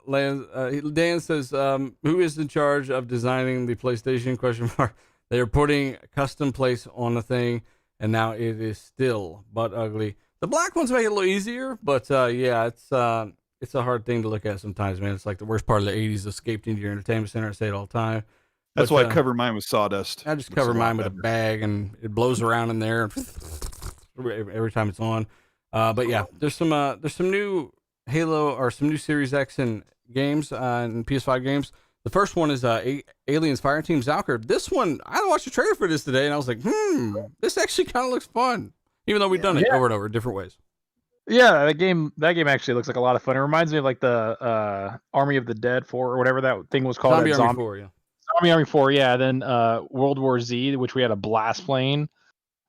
says, who is in charge of designing the PlayStation? They are putting custom place on the thing, and now it is still but ugly. The black ones make it a little easier, but yeah, it's it's a hard thing to look at sometimes, man. It's like the worst part of the '80s escaped into your entertainment center. I say it all the time. That's why I cover mine with sawdust. I just cover mine with a bag, and it blows around in there every time it's on. But yeah, there's some new Halo or some new Series X and games and PS5 games. The first one is Aliens Fireteam Valkyrie. This one, I watched a trailer for this today, and I was like, this actually kind of looks fun, even though we've done it over and over different ways. Yeah, that game actually looks like a lot of fun. It reminds me of like the Army of the Dead 4 or whatever that thing was called. Zombie Army 4, yeah. Army 4, yeah. Then World War Z, which we had a blast playing.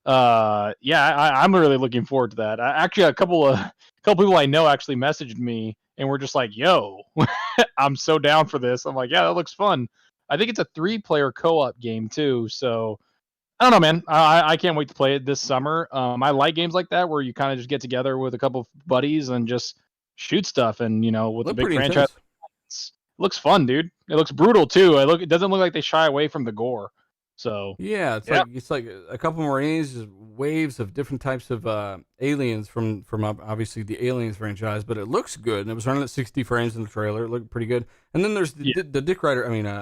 I'm really looking forward to that. Actually, a couple people I know actually messaged me and were just like, "Yo, I'm so down for this." I'm like, "Yeah, that looks fun." I think it's a 3-player co-op game too. So I don't know, man. I can't wait to play it this summer. I like games like that where you kind of just get together with a couple of buddies and just shoot stuff. And with the big franchise, it looks fun, dude. It looks brutal too. It doesn't look like they shy away from the gore. So yeah, it's like a couple more waves of different types of aliens from obviously the Aliens franchise, but it looks good, and it was running at 60 frames in the trailer. It looked pretty good. And then there's the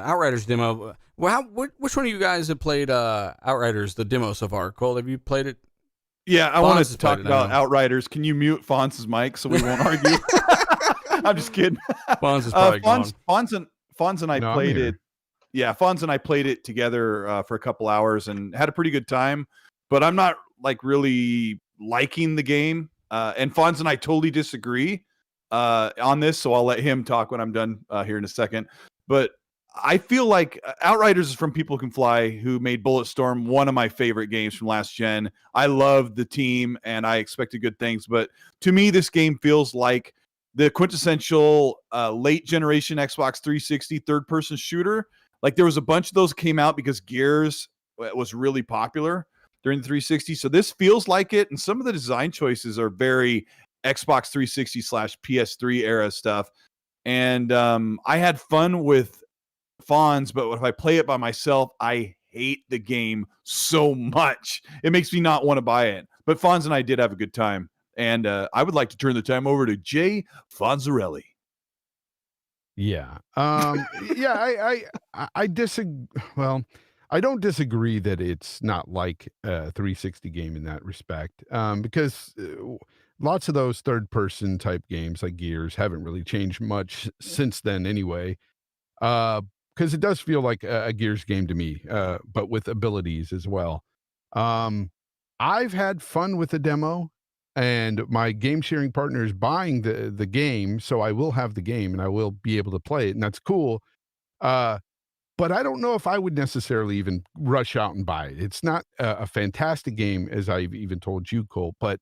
Outriders demo. Well, which one of you guys have played Outriders, the demo so far? Cole, have you played it? Yeah, I wanted to talk about Outriders. Can you mute Fonz's mic so we won't argue? I'm just kidding. Fonz is probably gone. Fonz and I played it. Yeah, Fonz and I played it together for a couple hours and had a pretty good time, but I'm not like really liking the game. And Fonz and I totally disagree on this, so I'll let him talk when I'm done here in a second. But I feel like Outriders is from People Can Fly, who made Bulletstorm, one of my favorite games from last gen. I love the team and I expected good things, but to me, this game feels like the quintessential late generation Xbox 360 third-person shooter. Like there was a bunch of those came out because Gears was really popular during the 360. So this feels like it. And some of the design choices are very Xbox 360 / PS3 era stuff. And I had fun with Fonz, but if I play it by myself, I hate the game so much. It makes me not want to buy it. But Fonz and I did have a good time. And I would like to turn the time over to Jay Fonzarelli. Yeah. I disagree. Well, I don't disagree that it's not like a 360 game in that respect. Because lots of those third person type games like Gears haven't really changed much since then anyway. Because it does feel like a Gears game to me, but with abilities as well. I've had fun with the demo. And my game sharing partner is buying the game, so I will have the game and I will be able to play it, and that's cool. But I don't know if I would necessarily even rush out and buy it. It's not a fantastic game, as I've even told you, Cole, but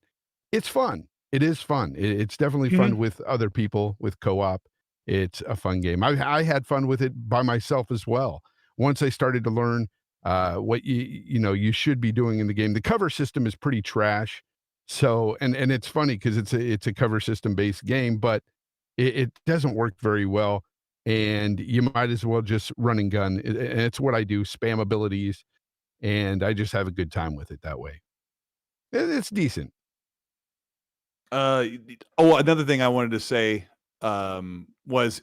it's fun. It is fun. It's definitely fun with other people, with co-op. It's a fun game. I had fun with it by myself as well. Once I started to learn what you should be doing in the game. The cover system is pretty trash. So, and it's funny because it's a cover system based game, but it doesn't work very well. And you might as well just run and gun. And it's what I do, spam abilities. And I just have a good time with it that way. It's decent. Another thing I wanted to say was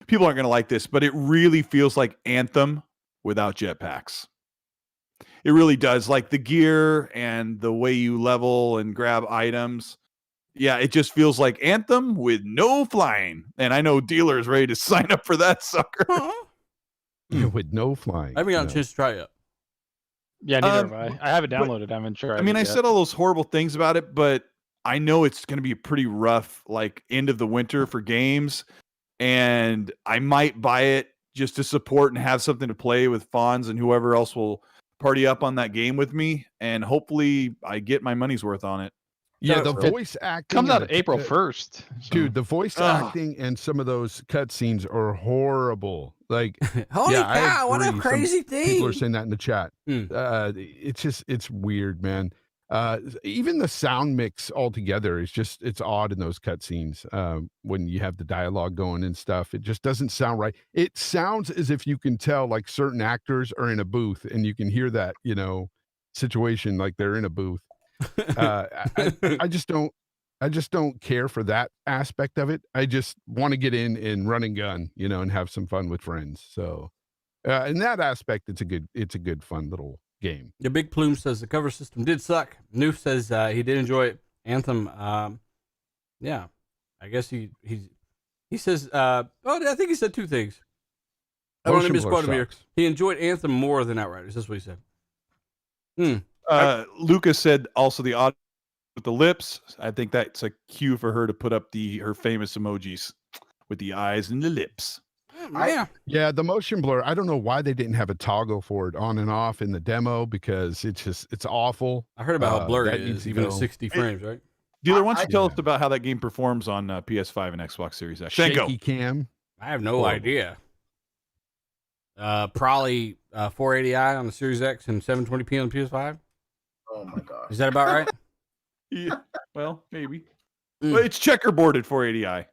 people aren't going to like this, but it really feels like Anthem without jetpacks. It really does. Like the gear and the way you level and grab items. Yeah, it just feels like Anthem with no flying. And I know dealers ready to sign up for that sucker. With no flying. I haven't gotten a chance to try it yet. Yeah, neither have I. I have it downloaded. I haven't tried it I yet. said all those horrible things about it, but I know it's going to be a pretty rough, like, end of the winter for games. And I might buy it just to support and have something to play with Fonz and whoever else will party up on that game with me. And hopefully I get my money's worth on it. Yeah, the voice acting comes out April 1st. So. Dude, the voice acting and some of those cutscenes are horrible. Like, holy cow, what a crazy thing. People are saying that in the chat. It's weird, man. Even the sound mix altogether is it's odd in those cutscenes when you have the dialogue going and stuff. It just doesn't sound right. It sounds as if you can tell like certain actors are in a booth and you can hear that, situation like they're in a booth. I just don't. I just don't care for that aspect of it. I just want to get in and run and gun, and have some fun with friends. So, in that aspect, it's a good fun little game. The Big Plume says the cover system did suck. Noof says he did enjoy it. Anthem, yeah, I guess he says, I think he said two things. I want to misquote him here. He enjoyed Anthem more than Outriders. That's what he said. Lucas said also the audio with the lips. I think that's a cue for her to put up her famous emojis with the eyes and the lips. Yeah, the motion blur. I don't know why they didn't have a toggle for it on and off in the demo, because it's awful. I heard about how blurry it is, even at 60 frames, right? Dealer, why don't you tell us about how that game performs on PS5 and Xbox Series X? Shaky cam. I have no idea. Probably 480i on the Series X and 720p on the PS5. Oh my gosh. Is that about right? Yeah. Well, maybe. Well, it's checkerboarded 480i.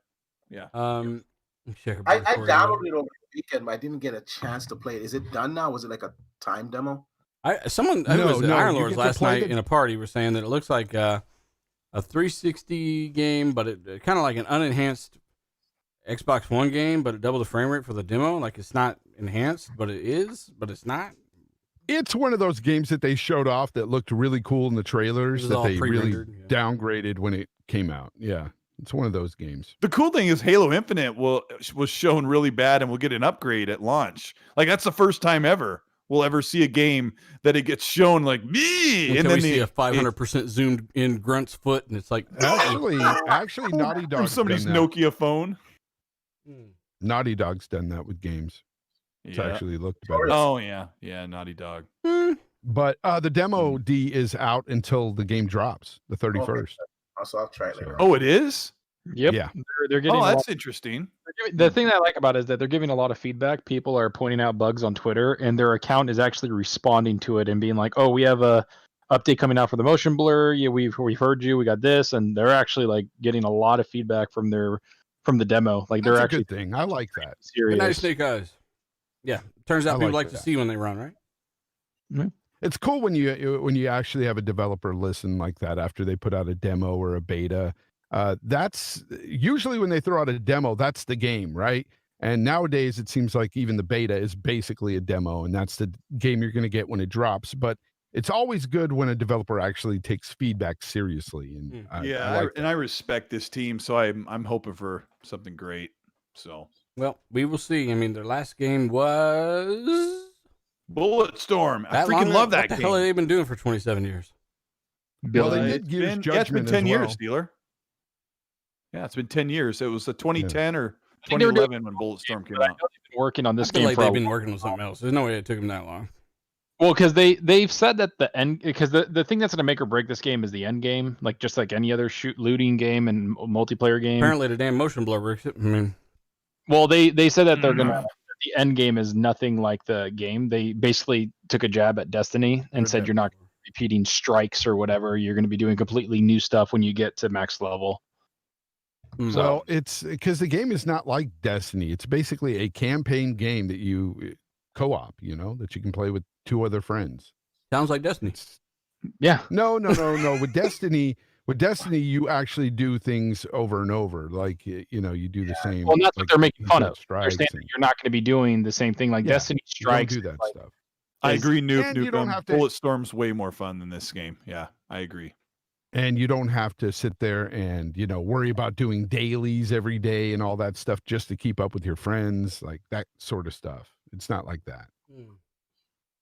Yeah. I downloaded it over the weekend, but I didn't get a chance to play it. Is it done now? Was it like a time demo? I was Iron Lords last night in a party were saying that it looks like a 360 game, but it kind of like an unenhanced Xbox One game, but it doubled the frame rate for the demo. Like it's not enhanced, but it is, but it's not. It's one of those games that they showed off that looked really cool in the trailers that they really downgraded when it came out. Yeah, it's one of those games. The cool thing is Halo Infinite was shown really bad and will get an upgrade at launch. Like that's the first time ever we'll ever see a game that it gets shown like me. And then we see a 500% zoomed in Grunt's foot, and it's like actually Naughty Dog's somebody's done that. Nokia phone. Naughty Dog's done that with games. It's actually looked better. Oh yeah, Naughty Dog. But the demo D is out until the game drops, the 31st. Also, I'll try it later. Oh, it is? Yep. Yeah. They're getting. Oh, that's interesting. The thing that I like about it is that they're giving a lot of feedback. People are pointing out bugs on Twitter, and their account is actually responding to it and being like, "Oh, we have a update coming out for the motion blur. Yeah, we've heard you. We got this," and they're actually like getting a lot of feedback from the demo. Like That's they're a actually good thing. I like that. Serious. Good night, Snake Eyes. Yeah, turns out people like to see when they run, right? Mm-hmm. It's cool when you actually have a developer listen like that after they put out a demo or a beta. That's usually when they throw out a demo, that's the game, right? And nowadays it seems like even the beta is basically a demo, and that's the game you're going to get when it drops. But it's always good when a developer actually takes feedback seriously. And I respect this team, so I'm hoping for something great. So. Well, we will see. I mean, their last game was Bulletstorm. I freaking love that game. What the hell have they been doing for 27 years? Well, they did Gears Judgment. It's been 10 years, Steeler. Yeah, it's been 10 years. It was 2010 or 2011 when Bulletstorm came out. They've been working on this game. Like they've been working on something else. There's no way it took them that long. Well, because they've said that the thing that's going to make or break this game is the end game, like just like any other looting game and multiplayer game. Apparently, the damn motion blur breaks it. I mean. Well, they said that the end game is nothing like the game. They basically took a jab at Destiny and said you're not repeating strikes or whatever. You're going to be doing completely new stuff when you get to max level. So it's because the game is not like Destiny. It's basically a campaign game that you co-op, that you can play with two other friends. Sounds like Destiny. Yeah. No. With Destiny, you actually do things over and over. Like, you do the same. Well, that's what they're making fun of. You're not going to be doing the same thing. Like Destiny strikes. You don't do that stuff. I agree, Nuke. Bulletstorm's way more fun than this game. Yeah, I agree. And you don't have to sit there and, worry about doing dailies every day and all that stuff just to keep up with your friends, like that sort of stuff. It's not like that,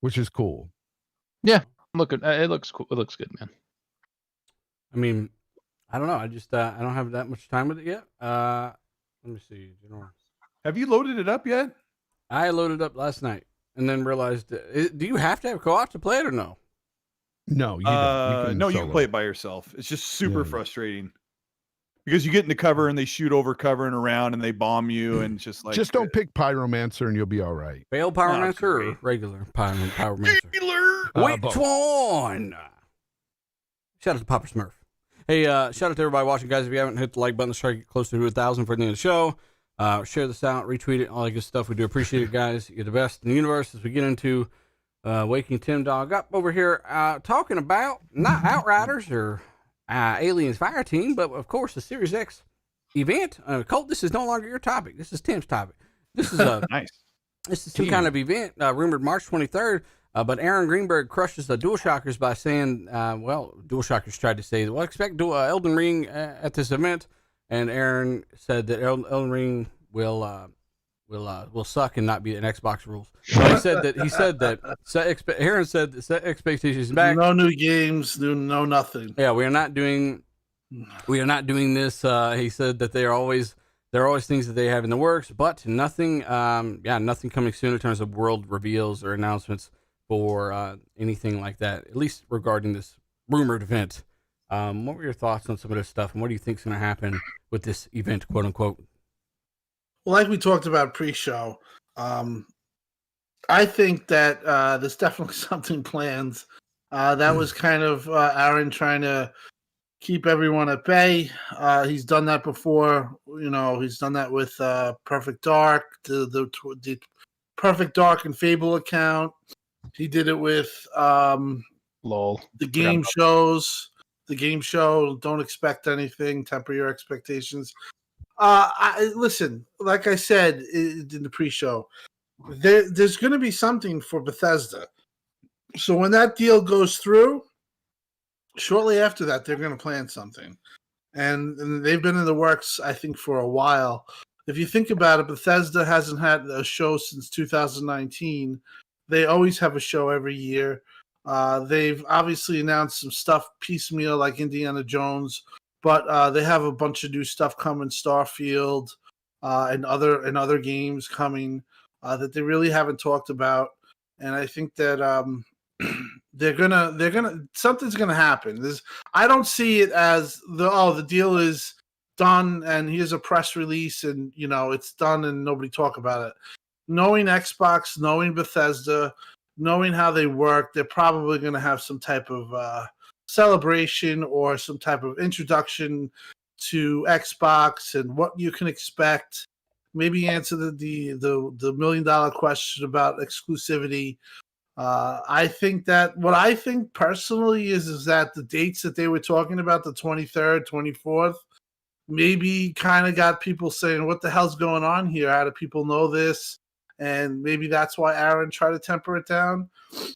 which is cool. Yeah, it looks cool. It looks good, man. I mean, I don't know. I just I don't have that much time with it yet. Let me see. Have you loaded it up yet? I loaded it up last night and then realized, do you have to have co-op to play it or no? No, you don't. You can play it by yourself. It's just super frustrating because you get into cover and they shoot over cover and around and they bomb you and just like. Just don't pick Pyromancer and you'll be all right. Fail Pyromancer or regular Pyromancer? Which one? Shout out to Papa Smurf. Hey, shout out to everybody watching, guys. If you haven't hit the like button, let's try to get close to 1,000 for the end of the show. Share this out, retweet it, all that good stuff. We do appreciate it, guys. You're the best in the universe as we get into Waking Tim Dog up over here talking about not Outriders or Aliens Fireteam, but of course the Series X event. Colt, this is no longer your topic. This is Tim's topic. This is a Nice. This is some kind of event rumored March 23rd. But Aaron Greenberg crushes the DualShockers by saying, DualShockers tried to say, well, expect Elden Ring at this event, and Aaron said that Elden Ring will suck and not be an Xbox rules. So Aaron said that set expectations back. No new games, no nothing. Yeah, we are not doing this. He said that there are always things that they have in the works, but nothing coming soon in terms of world reveals or announcements for anything like that, at least regarding this rumored event. What were your thoughts on some of this stuff, and what do you think is going to happen with this event, quote unquote? Well, like we talked about pre-show, I think that there's definitely something planned. That was kind of Aaron trying to keep everyone at bay. He's done that before. He's done that with Perfect Dark, the Perfect Dark and Fable account. He did it with LOL. The game shows. The game show, don't expect anything. Temper your expectations. Listen, like I said in the pre-show, there's going to be something for Bethesda. So when that deal goes through, shortly after that, they're going to plan something. And they've been in the works, I think, for a while. If you think about it, Bethesda hasn't had a show since 2019. They always have a show every year. They've obviously announced some stuff piecemeal like Indiana Jones, but they have a bunch of new stuff coming, Starfield and other games coming that they really haven't talked about. And I think that something's gonna happen. I don't see it as the deal is done and here's a press release and it's done and nobody talk about it. Knowing Xbox, knowing Bethesda, knowing how they work, they're probably going to have some type of celebration or some type of introduction to Xbox and what you can expect. Maybe answer the $1 million question about exclusivity. I think that what I think personally is that the dates that they were talking about, the 23rd, 24th, maybe kind of got people saying, what the hell's going on here? How do people know this? And maybe that's why Aaron tried to temper it down.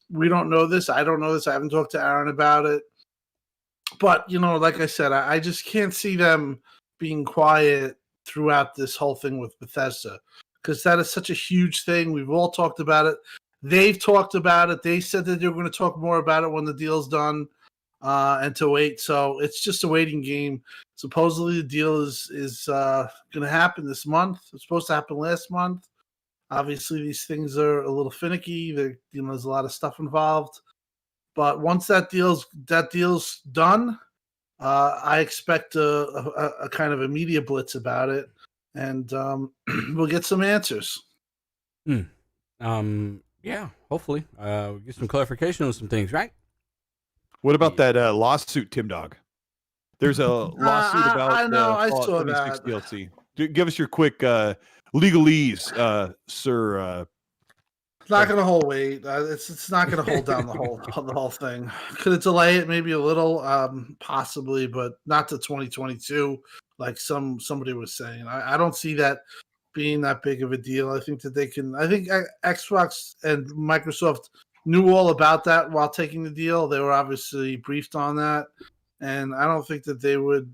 We don't know this. I don't know this. I haven't talked to Aaron about it. But, like I said, I just can't see them being quiet throughout this whole thing with Bethesda because that is such a huge thing. We've all talked about it. They've talked about it. They said that they're going to talk more about it when the deal's done and to wait. So it's just a waiting game. Supposedly the deal is going to happen this month. It's supposed to happen last month. Obviously, these things are a little finicky. There's a lot of stuff involved. But once that deal's done, I expect a kind of a media blitz about it, and we'll get some answers. Yeah, hopefully. Get some clarification on some things, right? What about that lawsuit, Tim Dog? There's a lawsuit about I know, I Fallout saw 76 that. DLC. Give us your quick legalese, sir. It's not going to hold weight. It's not going to hold down the whole thing. Could it delay it maybe a little? Possibly, but not to 2022, like somebody was saying. I don't see that being that big of a deal. I think that they can. I think Xbox and Microsoft knew all about that while taking the deal. They were obviously briefed on that, and I don't think that they would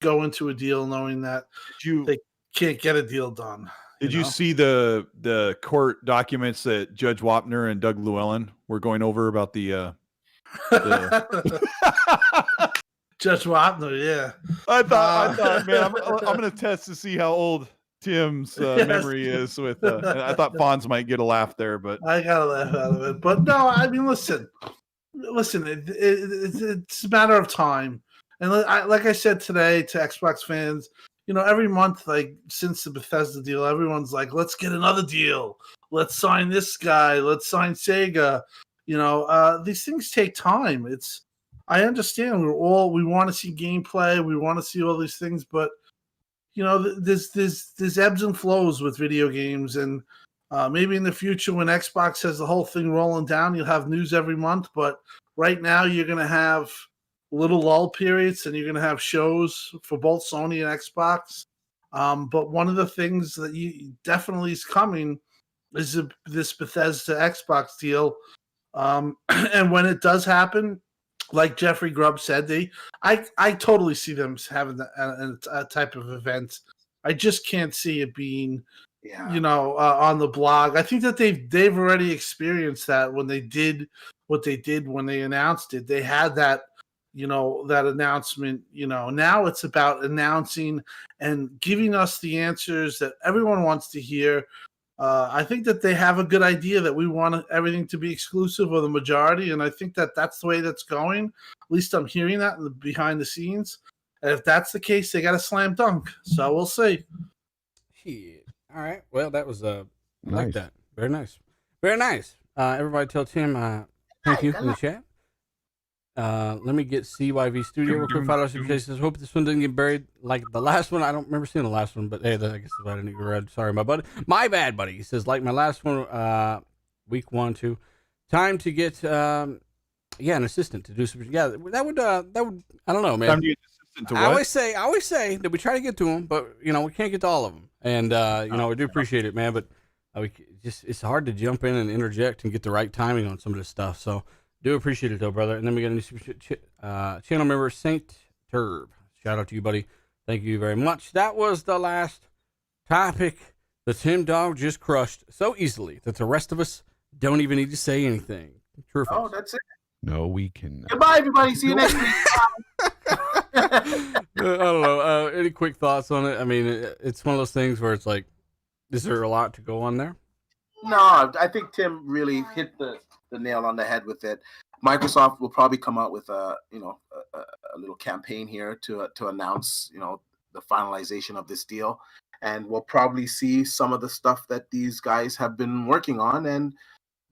go into a deal knowing that they can't get a deal done. Did you see the court documents that Judge Wapner and Doug Llewellyn were going over about the Judge Wapner? Yeah, I thought, man, I'm going to test to see how old Tim's memory is with. I thought Fonz might get a laugh there, but I got a laugh out of it. But no, I mean, listen, it's a matter of time. And like I said today to Xbox fans, every month, like since the Bethesda deal, everyone's like, let's get another deal. Let's sign this guy. Let's sign Sega. These things take time. I understand we want to see gameplay. We want to see all these things, but there's ebbs and flows with video games. And maybe in the future when Xbox has the whole thing rolling down, you'll have news every month. But right now you're going to have little lull periods, and you're going to have shows for both Sony and Xbox. But one of the things that you definitely is coming is this Bethesda Xbox deal. And when it does happen, like Jeffrey Grubb said, I totally see them having a type of event. I just can't see it being, on the blog. I think that they've already experienced that when they did what they did when they announced it. They had that, that announcement. Now it's about announcing and giving us the answers that everyone wants to hear. I think that they have a good idea that we want everything to be exclusive or the majority, and I think that that's the way that's going. At least I'm hearing that behind the scenes. And if that's the case, they got a slam dunk. So we'll see. Shit. All right. Well, that was I Nice. like that. Very nice. Very nice. Everybody tell Tim thank you in the chat. Let me get CYV Studio real quick. $5 says, hope this one didn't get buried like the last one. I don't remember seeing the last one, but hey, I guess that's why I didn't get read. Sorry, my buddy. My bad, buddy. He says, like my last one, week 1, 2. Time to get an assistant to do some. Yeah, that would I don't know, man. Time to get an assistant to what? I always say that we try to get to them, but we can't get to all of them. And we do appreciate it, man. But it's hard to jump in and interject and get the right timing on some of this stuff. So do appreciate it though, brother. And then we got a new channel member, Saint Turb. Shout out to you, buddy. Thank you very much. That was the last topic that Tim Dog just crushed so easily that the rest of us don't even need to say anything. True. Oh, that's it. No, we can. Goodbye, everybody. See you next week. I don't know. Any quick thoughts on it? I mean, it's one of those things where it's like, is there a lot to go on there? No, I think Tim really hit the nail on the head with it. Microsoft will probably come out with a little campaign here to announce the finalization of this deal, and we'll probably see some of the stuff that these guys have been working on and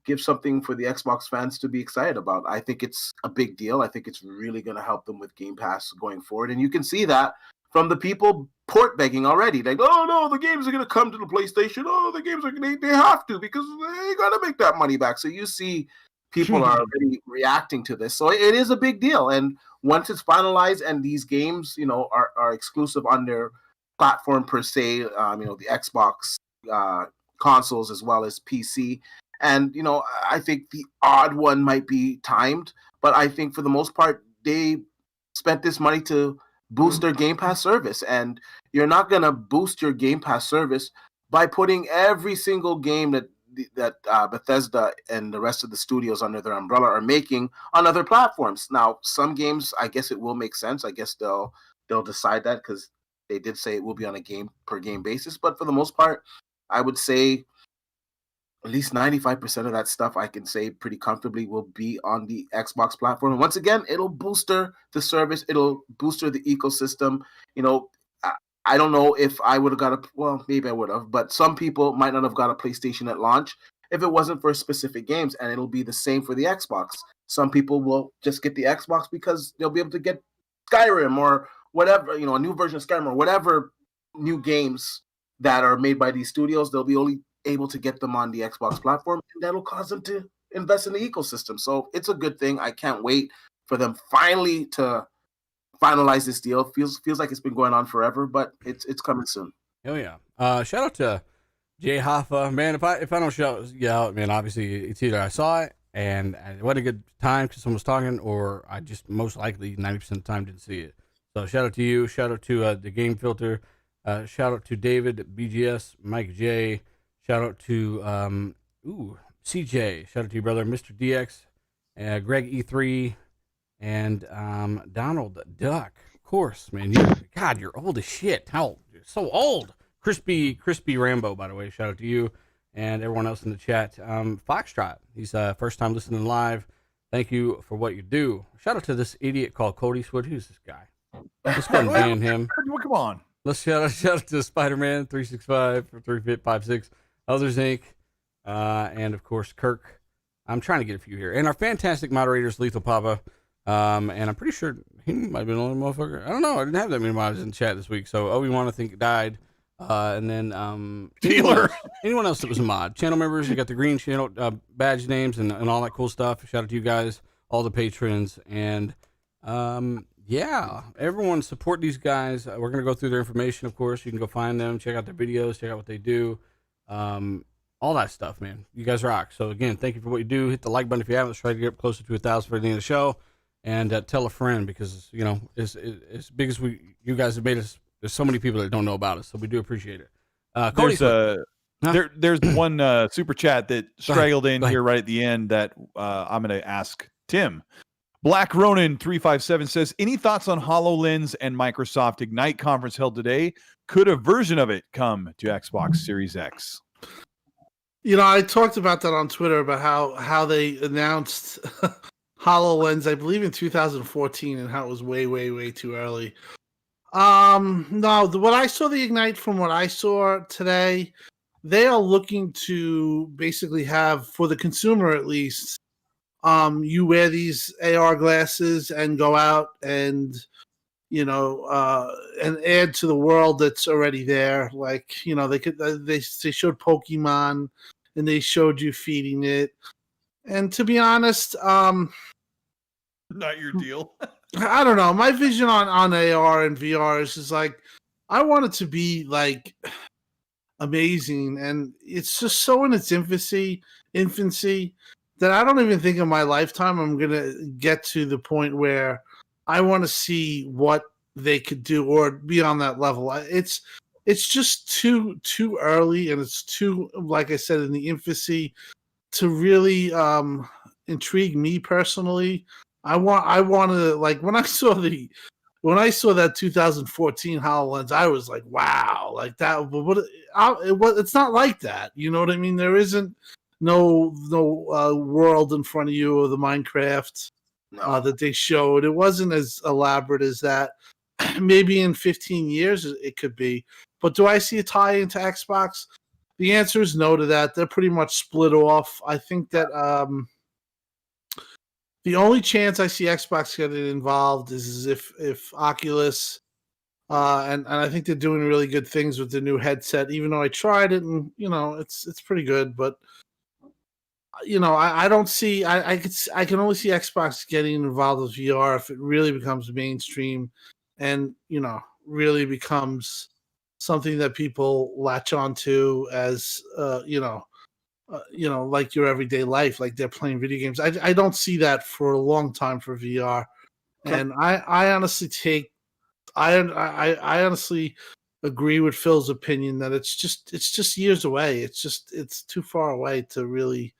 give something for the Xbox fans to be excited about. I think it's a big deal. I think it's really going to help them with Game Pass going forward, and you can see that from the people port begging already. Like, oh no, the games are going to come to the PlayStation. Oh, the games they have to because they got to make that money back. So you see people are already reacting to this. So it is a big deal. And once it's finalized and these games, are exclusive on their platform per se, the Xbox consoles as well as PC. And, I think the odd one might be timed, but I think for the most part, they spent this money to boost their Game Pass service. And you're not going to boost your Game Pass service by putting every single game that Bethesda and the rest of the studios under their umbrella are making on other platforms. Now, some games, I guess it will make sense. I guess they'll decide that because they did say it will be on a game per game basis. But for the most part, I would say at least 95% of that stuff I can say pretty comfortably will be on the Xbox platform. And once again, it'll booster the service. It'll booster the ecosystem. I don't know if I would have maybe I would have, but some people might not have got a PlayStation at launch if it wasn't for specific games, and it'll be the same for the Xbox. Some people will just get the Xbox because they'll be able to get Skyrim or whatever, a new version of Skyrim or whatever new games that are made by these studios. They'll be only able to get them on the Xbox platform, and that'll cause them to invest in the ecosystem. So it's a good thing. I can't wait for them finally to finalize this deal. Feels like it's been going on forever, but it's coming soon. Hell yeah! Shout out to Jay Hoffa, man. If I don't shout you out, man, obviously it's either I saw it and it wasn't a good time because someone was talking, or I just most likely 90% of the time didn't see it. So shout out to you. Shout out to the Game Filter. Shout out to David BGS, Mike J. Shout out to CJ. Shout out to your brother, Mr. DX, Greg E3, and Donald Duck. Of course, man. You're old as shit. You're so old. Crispy Rambo, by the way. Shout out to you and everyone else in the chat. Foxtrot. He's first time listening live. Thank you for what you do. Shout out to this idiot called Cody Swood. Who's this guy? Let's go and ban him. Come on. Let's shout out to Spider-Man 365 for 356. Others Inc. And of course Kirk. I'm trying to get a few here. And our fantastic moderators, Lethal Papa. And I'm pretty sure he might have been the only motherfucker. I don't know. I didn't have that many mods in the chat this week. So Obi-Wan, I think, died. And then anyone else that was a mod. Channel members, you got the green channel badge names and all that cool stuff. Shout out to you guys, all the patrons. And Yeah, everyone support these guys. We're going to go through their information, of course. You can go find them, check out their videos, check out what they do. All that stuff, man. You guys rock. So, again, thank you for what you do. Hit the like button if you haven't. Let's try to get up closer to 1,000 for the end of the show. And tell a friend because, you know, as big as you guys have made us, there's so many people that don't know about us. So, we do appreciate it. Cody, there's one super chat that straggled in here right at the end that I'm going to ask Tim. Black Ronin 357 says, any thoughts on HoloLens and Microsoft Ignite conference held today? Could a version of it come to Xbox Series X? You know, I talked about that on Twitter about how they announced HoloLens, I believe in 2014, and how it was way, way, way too early. No, what I saw the Ignite from what I saw today, they are looking to basically have, for the consumer at least, you wear these AR glasses and go out and, you know, and add to the world that's already there. Like, you know, they showed Pokemon and they showed you feeding it. And to be honest, not your deal. I don't know. My vision on AR and VR is just like, I want it to be like amazing. And it's just so in its infancy that I don't even think in my lifetime I'm going to get to the point where I want to see what they could do or be on that level. It's just too early, and it's too, like I said, in the infancy to really intrigue me personally. I want to, like, when I saw that 2014 HoloLens, I was like, wow, like that. But it's not like that. You know what I mean? There isn't no world in front of you or the Minecraft that they showed. It wasn't as elaborate as that. Maybe in 15 years it could be. But do I see a tie into Xbox? The answer is no to that. They're pretty much split off. I think that the only chance I see Xbox getting involved is if Oculus and I think they're doing really good things with the new headset. Even though I tried it and you know it's pretty good, but you know, I don't see. I can only see Xbox getting involved with VR if it really becomes mainstream, and you know, really becomes something that people latch onto as you know, like your everyday life, like they're playing video games. I don't see that for a long time for VR, and I honestly honestly agree with Phil's opinion that it's just years away. It's too far away to really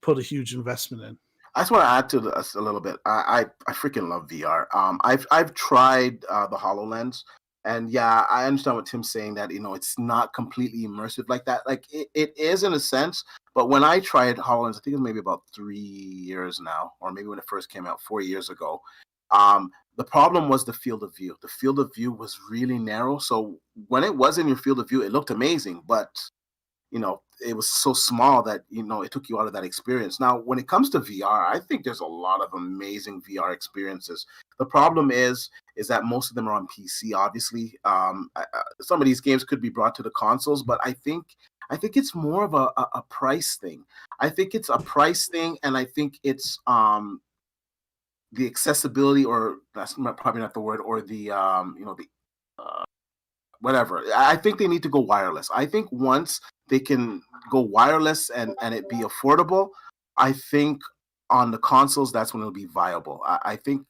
put a huge investment in. I just want to add to this a little bit. I freaking love VR. I've tried the HoloLens, and yeah, I understand what Tim's saying that you know it's not completely immersive like that. Like it is in a sense, but when I tried HoloLens, I think it was maybe about 3 years now, or maybe when it first came out 4 years ago. The problem was the field of view. The field of view was really narrow. So when it was in your field of view, it looked amazing, but you know, it was so small that, you know, it took you out of that experience. Now, when it comes to VR, I think there's a lot of amazing VR experiences. The problem is that most of them are on PC, obviously. Some of these games could be brought to the consoles, but I think it's more of a price thing. I think it's a price thing, and I think it's the accessibility, or that's probably not the word, or the, you know, the whatever. I think they need to go wireless. I think once they can go wireless and it be affordable, I think on the consoles that's when it'll be viable. I think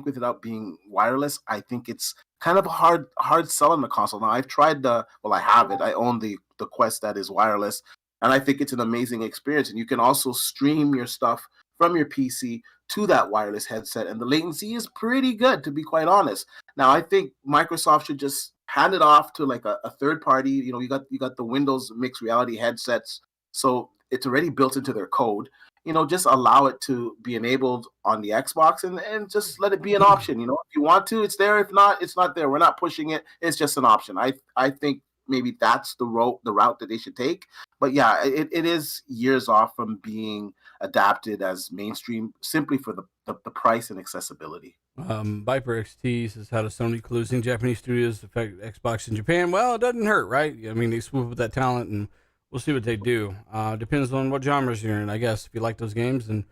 without being wireless, I think it's kind of a hard sell on the console. Now I've tried I have it. I own the Quest that is wireless, and I think it's an amazing experience. And you can also stream your stuff from your PC to that wireless headset, and the latency is pretty good, to be quite honest. Now I think Microsoft should just hand it off to like a third party. You know, you got the Windows mixed reality headsets, so it's already built into their code. You know, just allow it to be enabled on the Xbox and just let it be an option. You know, if you want to, it's there. If not, it's not there. We're not pushing it. It's just an option. I think maybe that's the route that they should take. But yeah, it is years off from being adapted as mainstream simply for the price and accessibility. Viper XT says, how does Sony closing Japanese studios affect Xbox in Japan? Well, it doesn't hurt, right? I mean, they swoop with that talent, and we'll see what they do. Depends on what genres you're in, I guess. If you like those games, then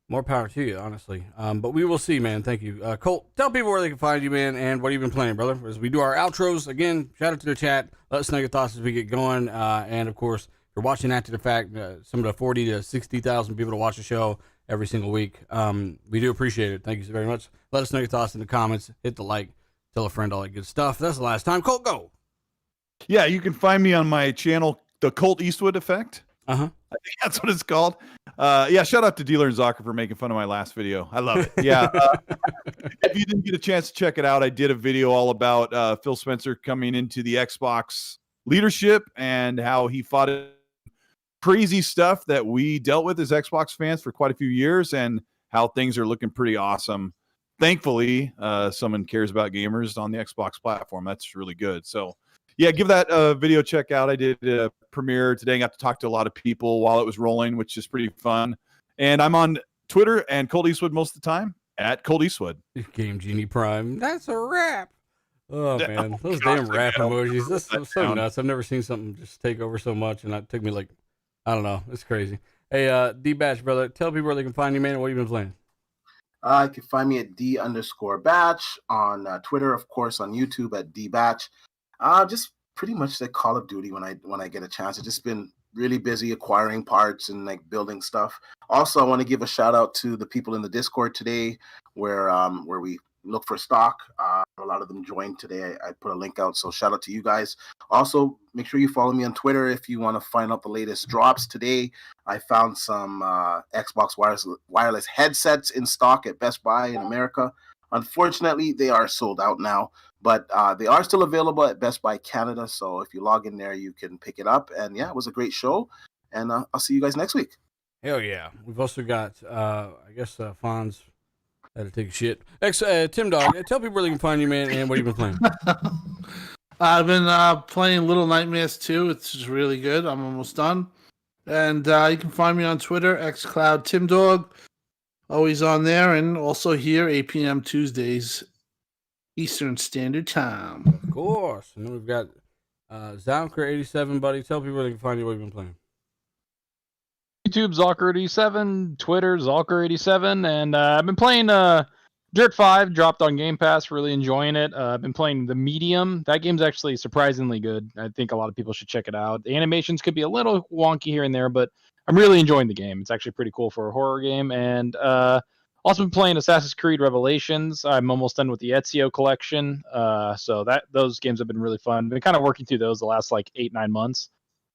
More power to you, honestly. But we will see, man. Thank you. Colt, tell people where they can find you, man, and what you've been playing, brother. As we do our outros, again, shout out to the chat. Let us know your thoughts as we get going. And, of course, if you're watching after the fact, some of the 40 to 60,000 people to watch the show every single week, we do appreciate it. Thank you so very much. Let us know your thoughts in the comments. Hit the like. Tell a friend, all that good stuff. That's the last time. Colt, go. Yeah, you can find me on my channel, The Colt Eastwood Effect. Uh-huh. I think that's what it's called. Yeah, shout out to Dealer and Zocker for making fun of my last video. I love it. Yeah. If you didn't get a chance to check it out, I did a video all about Phil Spencer coming into the Xbox leadership and how he fought it. Crazy stuff that we dealt with as Xbox fans for quite a few years and how things are looking pretty awesome. Thankfully, someone cares about gamers on the Xbox platform. That's really good. So, yeah, give that video a check out. I did a premiere today. I got to talk to a lot of people while it was rolling, which is pretty fun. And I'm on Twitter and Colt Eastwood most of the time at Colt Eastwood. Game Genie Prime. That's a wrap. Oh, man. Those gosh, damn rap emojis. That's that so sound. nuts. I've never seen something just take over so much, and it took me like, I don't know. It's crazy. Hey, D-Batch, brother, tell people where they can find you, man, and what you've been playing. You can find me at D_Batch on Twitter, of course, on YouTube at DBatch. Just pretty much like Call of Duty when I get a chance. I've just been really busy acquiring parts and like building stuff. Also, I want to give a shout out to the people in the Discord today, where we look for stock. A lot of them joined today. I put a link out, so shout out to you guys. Also, make sure you follow me on Twitter if you want to find out the latest drops. Today, I found some Xbox wireless headsets in stock at Best Buy in America. Unfortunately, they are sold out now, but they are still available at Best Buy Canada. So if you log in there, you can pick it up. And yeah, it was a great show. And I'll see you guys next week. Hell yeah. We've also got, I guess, Fonz had to take a shit. Tim Dog, tell people where they can find you, man, and what you've been playing. I've been playing Little Nightmares 2. It's just really good. I'm almost done. And you can find me on Twitter, xCloud TimDog. Always on there, and also here, 8 p.m. Tuesdays, Eastern Standard Time. Of course. And then we've got Zalker87, buddy. Tell people where they can find you, what you've been playing. YouTube, Zalker87, Twitter, Zalker87, and I've been playing Dirt 5, dropped on Game Pass, really enjoying it. I've been playing The Medium. That game's actually surprisingly good. I think a lot of people should check it out. The animations could be a little wonky here and there, but I'm really enjoying the game. It's actually pretty cool for a horror game. And also been playing Assassin's Creed Revelations. I'm almost done with the Ezio collection. So those games have been really fun. Been kind of working through those the last like 8-9 months.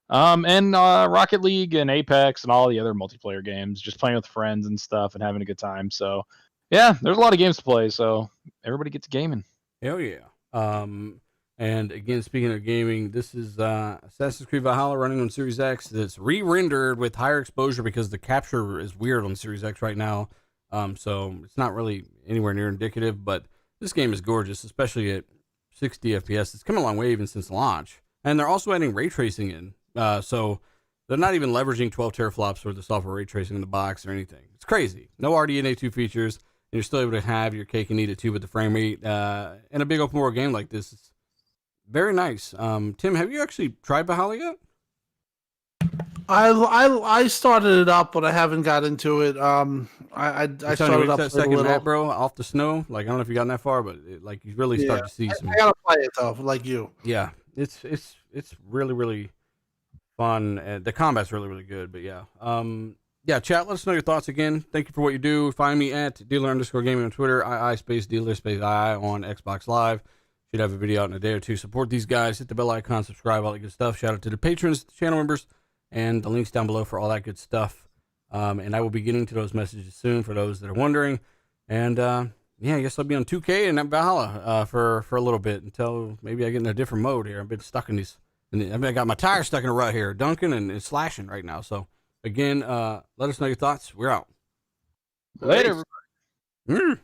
And Rocket League and Apex and all the other multiplayer games, just playing with friends and stuff and having a good time. So yeah, there's a lot of games to play. So everybody gets gaming. Hell yeah. And again, speaking of gaming, this is Assassin's Creed Valhalla running on Series X. That's re-rendered with higher exposure because the capture is weird on Series X right now. So it's not really anywhere near indicative, but this game is gorgeous, especially at 60 FPS. It's come a long way even since launch. And they're also adding ray tracing in. So they're not even leveraging 12 teraflops for the software ray tracing in the box or anything. It's crazy. No RDNA 2 features, and you're still able to have your cake and eat it too with the frame rate. In a big open world game like this, it's very nice. Tim, have you actually tried Valhalla yet? I started it up, but I haven't got into it. I started up that second map, bro, off the snow. Like, I don't know if you got that far, but you really start to see some. I gotta play it though, like you. Yeah, it's really, really fun, and the combat's really, really good. But yeah, yeah, chat. Let us know your thoughts again. Thank you for what you do. Find me at dealer_gaming on Twitter, ii_dealer_ii on Xbox Live. Should have a video out in a day or two. Support these guys. Hit the bell icon, subscribe, all that good stuff. Shout out to the patrons, the channel members, and the links down below for all that good stuff. And I will be getting to those messages soon for those that are wondering. And yeah, I guess I'll be on 2K and at Valhalla for a little bit until maybe I get in a different mode here. I've been stuck in these. I got my tire stuck in a rut here, dunking and slashing right now. So again, let us know your thoughts. We're out. Later. Mm.